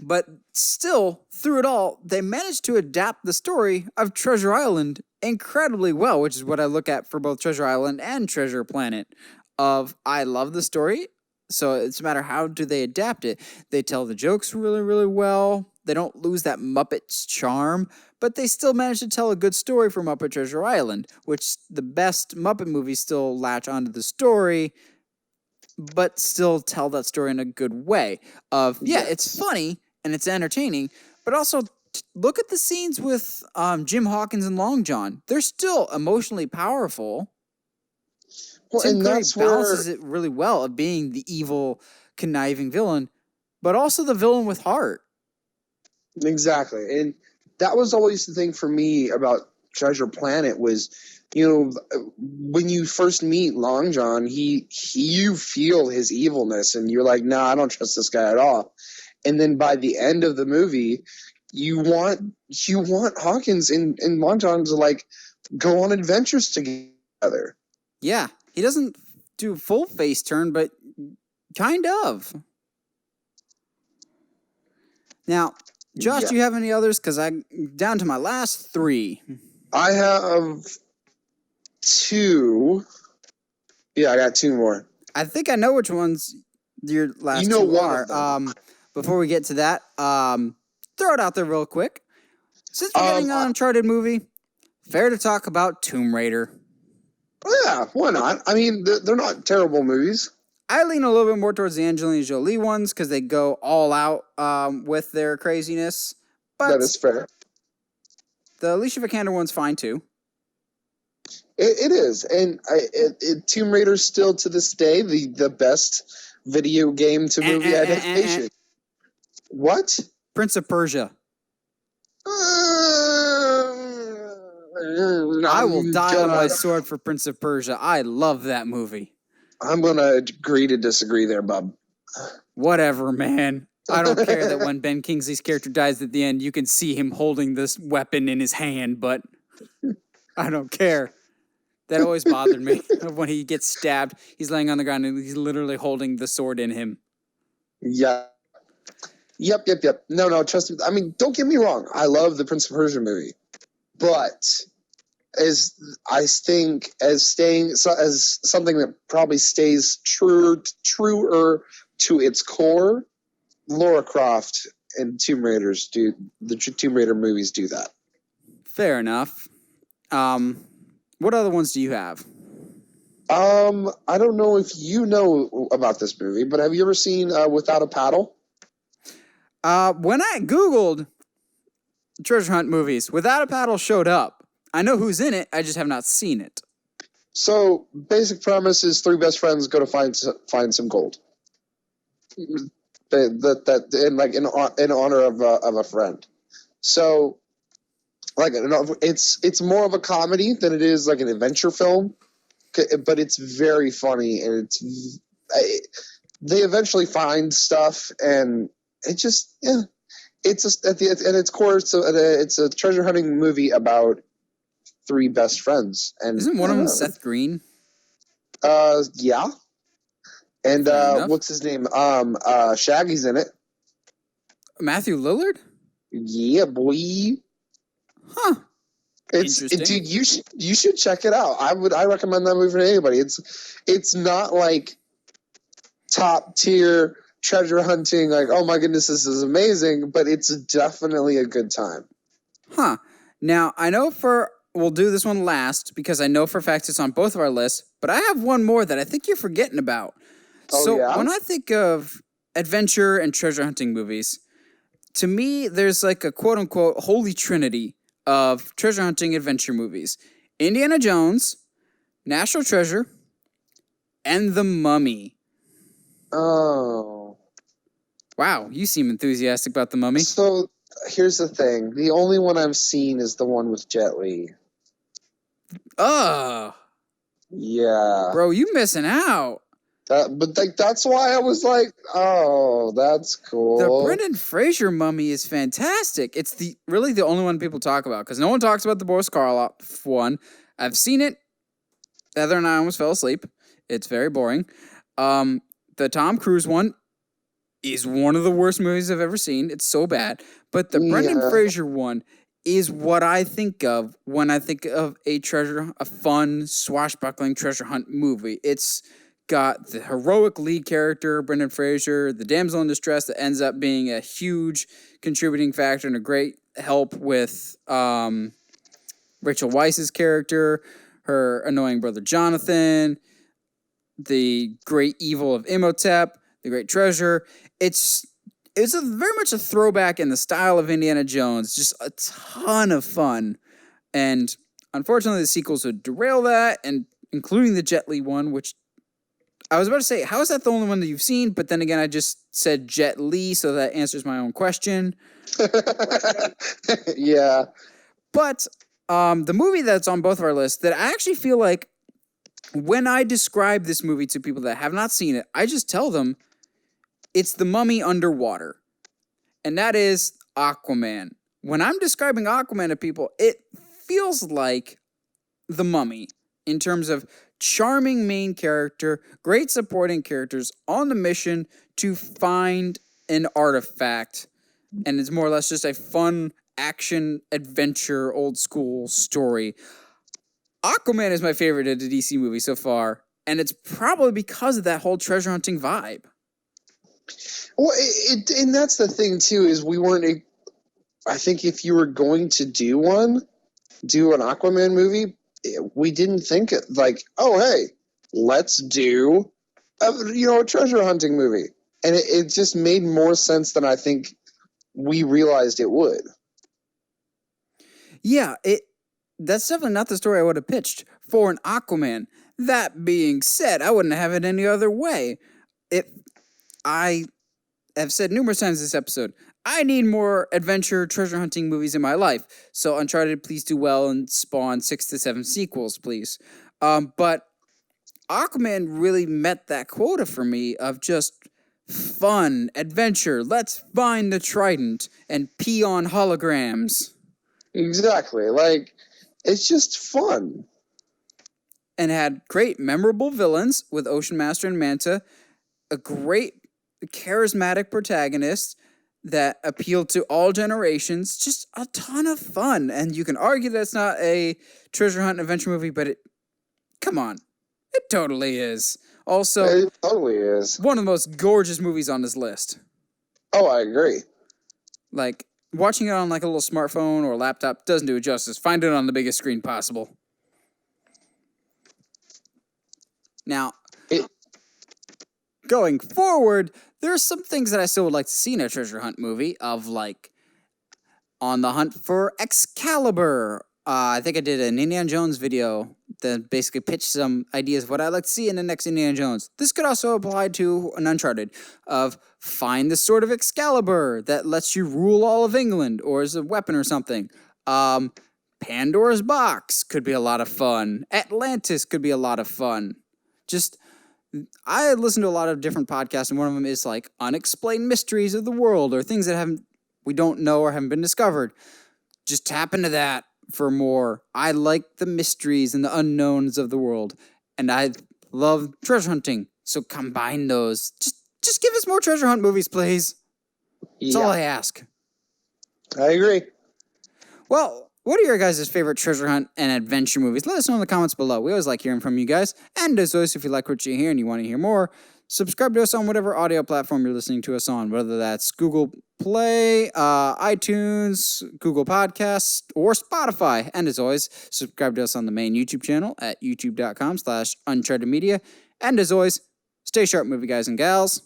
Speaker 1: But still, through it all, they managed to adapt the story of Treasure Island incredibly well, which is what I look at for both Treasure Island and Treasure Planet. I love the story, so it's a matter how do they adapt it. They tell the jokes really, really well. They don't lose that Muppets charm, but they still manage to tell a good story for Muppet Treasure Island, which the best Muppet movies still latch onto the story, but still tell that story in a good way. It's funny and it's entertaining, but also look at the scenes with Jim Hawkins and Long John. They're still emotionally powerful.
Speaker 2: Well,
Speaker 1: Tim
Speaker 2: and
Speaker 1: Curry
Speaker 2: that's
Speaker 1: balances it really well of being the evil, conniving villain, but also the villain with heart.
Speaker 2: Exactly. And that was always the thing for me about Treasure Planet was, when you first meet Long John, you feel his evilness and you're like, nah, I don't trust this guy at all. And then by the end of the movie, you want Hawkins and Long John to like go on adventures together.
Speaker 1: Yeah, he doesn't do a full face turn, but kind of. Now, Josh, do you have any others? Because I'm down to my last 3.
Speaker 2: I have 2. Yeah, I got 2 more.
Speaker 1: I think I know which ones your last 2
Speaker 2: one
Speaker 1: are.
Speaker 2: of them.
Speaker 1: Before we get to that, throw it out there real quick. Since we're getting an Uncharted movie, fair to talk about Tomb Raider.
Speaker 2: Yeah, why not? I mean, they're not terrible movies.
Speaker 1: I lean a little bit more towards the Angelina Jolie ones because they go all out with their craziness. But
Speaker 2: that is fair.
Speaker 1: The Alicia Vikander one's fine too.
Speaker 2: It is, and Tomb Raider's still to this day the best video game to movie adaptation. What?
Speaker 1: Prince of Persia. I will die on my sword for Prince of Persia. I love that movie.
Speaker 2: I'm going to agree to disagree there, bub.
Speaker 1: Whatever, man. I don't care that when Ben Kingsley's character dies at the end, you can see him holding this weapon in his hand, but I don't care. That always bothered me. When he gets stabbed, he's laying on the ground and he's literally holding the sword in him.
Speaker 2: Yeah. Yep. No, trust me. I mean, don't get me wrong. I love the Prince of Persia movie. But as something that probably stays truer to its core, Lara Croft and Tomb Raider movies do that.
Speaker 1: Fair enough. What other ones do you have?
Speaker 2: I don't know if you know about this movie, but have you ever seen Without a Paddle?
Speaker 1: When I Googled treasure hunt movies, Without a Paddle showed up. I know who's in it, I just have not seen it.
Speaker 2: So, basic premise is 3 best friends go to find some gold. That in honor of a friend. So, it's more of a comedy than it is like an adventure film, but it's very funny, and they eventually find stuff, and it just it's just at its core it's a treasure hunting movie about 3 best friends. And
Speaker 1: isn't one of them Seth Green?
Speaker 2: Yeah. And what's his name? Shaggy's in it.
Speaker 1: Matthew Lillard?
Speaker 2: Yeah, boy.
Speaker 1: Huh.
Speaker 2: Dude, you should check it out. I recommend that movie to anybody. It's not like top tier treasure hunting, like, oh my goodness, this is amazing, but it's definitely a good time.
Speaker 1: Huh. Now, I know we'll do this one last because I know for a fact it's on both of our lists, but I have one more that I think you're forgetting about. When I think of adventure and treasure hunting movies, to me, there's like a quote-unquote holy trinity of treasure hunting adventure movies. Indiana Jones, National Treasure, and The Mummy.
Speaker 2: Oh.
Speaker 1: Wow, you seem enthusiastic about The Mummy.
Speaker 2: So, here's the thing. The only one I've seen is the one with Jet Li.
Speaker 1: Oh.
Speaker 2: Yeah.
Speaker 1: Bro, you missing out.
Speaker 2: That's why I was like, oh, that's cool.
Speaker 1: The Brendan Fraser Mummy is fantastic. It's really the only one people talk about because no one talks about the Boris Karloff one. I've seen it. Heather and I almost fell asleep. It's very boring. The Tom Cruise one is one of the worst movies I've ever seen. It's so bad. But the Brendan Fraser one is what I think of when I think of a fun, swashbuckling treasure hunt movie. It's got the heroic lead character, Brendan Fraser, the damsel in distress that ends up being a huge contributing factor and a great help with Rachel Weisz's character, her annoying brother Jonathan, the great evil of Imhotep, the great treasure. It's very much a throwback in the style of Indiana Jones, just a ton of fun. And unfortunately, the sequels would derail that, and including the Jet Li one, which I was about to say, how is that the only one that you've seen? But then again, I just said Jet Li, so that answers my own question.
Speaker 2: Yeah.
Speaker 1: But the movie that's on both of our lists that I actually feel like when I describe this movie to people that have not seen it, I just tell them it's The Mummy underwater. And that is Aquaman. When I'm describing Aquaman to people, it feels like The Mummy in terms of charming main character, great supporting characters on the mission to find an artifact and it's more or less just a fun action adventure old school story. Aquaman is my favorite of the DC movie so far, and it's probably because of that whole treasure hunting vibe.
Speaker 2: Well, and that's the thing too, is we weren't. I think if you were going to do an Aquaman movie, we didn't think it like, oh hey, let's do a treasure hunting movie, and it just made more sense than I think we realized it would.
Speaker 1: Yeah, that's definitely not the story I would have pitched for an Aquaman. That being said, I wouldn't have it any other way. I have said numerous times this episode, I need more adventure treasure hunting movies in my life. So Uncharted, please do well and spawn 6 to 7 sequels, please. But Aquaman really met that quota for me of just fun, adventure. Let's find the trident and pee on holograms.
Speaker 2: Exactly. Like, it's just fun.
Speaker 1: And had great, memorable villains with Ocean Master and Manta, a great, charismatic protagonist that appealed to all generations, just a ton of fun. And you can argue that it's not a treasure hunt adventure movie, but come on, it totally is. Also,
Speaker 2: it totally is
Speaker 1: one of the most gorgeous movies on this list.
Speaker 2: Oh, I agree.
Speaker 1: Like, watching it on like a little smartphone or laptop doesn't do it justice. Find it on the biggest screen possible. Now, going forward, there are some things that I still would like to see in a treasure hunt movie of like On the Hunt for Excalibur. I think I did an Indiana Jones video that basically pitched some ideas of what I'd like to see in the next Indiana Jones. This could also apply to an Uncharted of find the sword of Excalibur that lets you rule all of England or as a weapon or something. Pandora's Box could be a lot of fun. Atlantis could be a lot of fun. Just, I listen to a lot of different podcasts, and one of them is like unexplained mysteries of the world or things that we don't know or haven't been discovered. Just tap into that for more. I like the mysteries and the unknowns of the world, and I love treasure hunting. So combine those. Just give us more treasure hunt movies, please. That's all I ask.
Speaker 2: I agree.
Speaker 1: Well, what are your guys' favorite treasure hunt and adventure movies? Let us know in the comments below. We always like hearing from you guys. And as always, if you like what you hear and you want to hear more, subscribe to us on whatever audio platform you're listening to us on, whether that's Google Play, iTunes, Google Podcasts, or Spotify. And as always, subscribe to us on the main YouTube channel at youtube.com/unchartedmedia. And as always, stay sharp, movie guys and gals.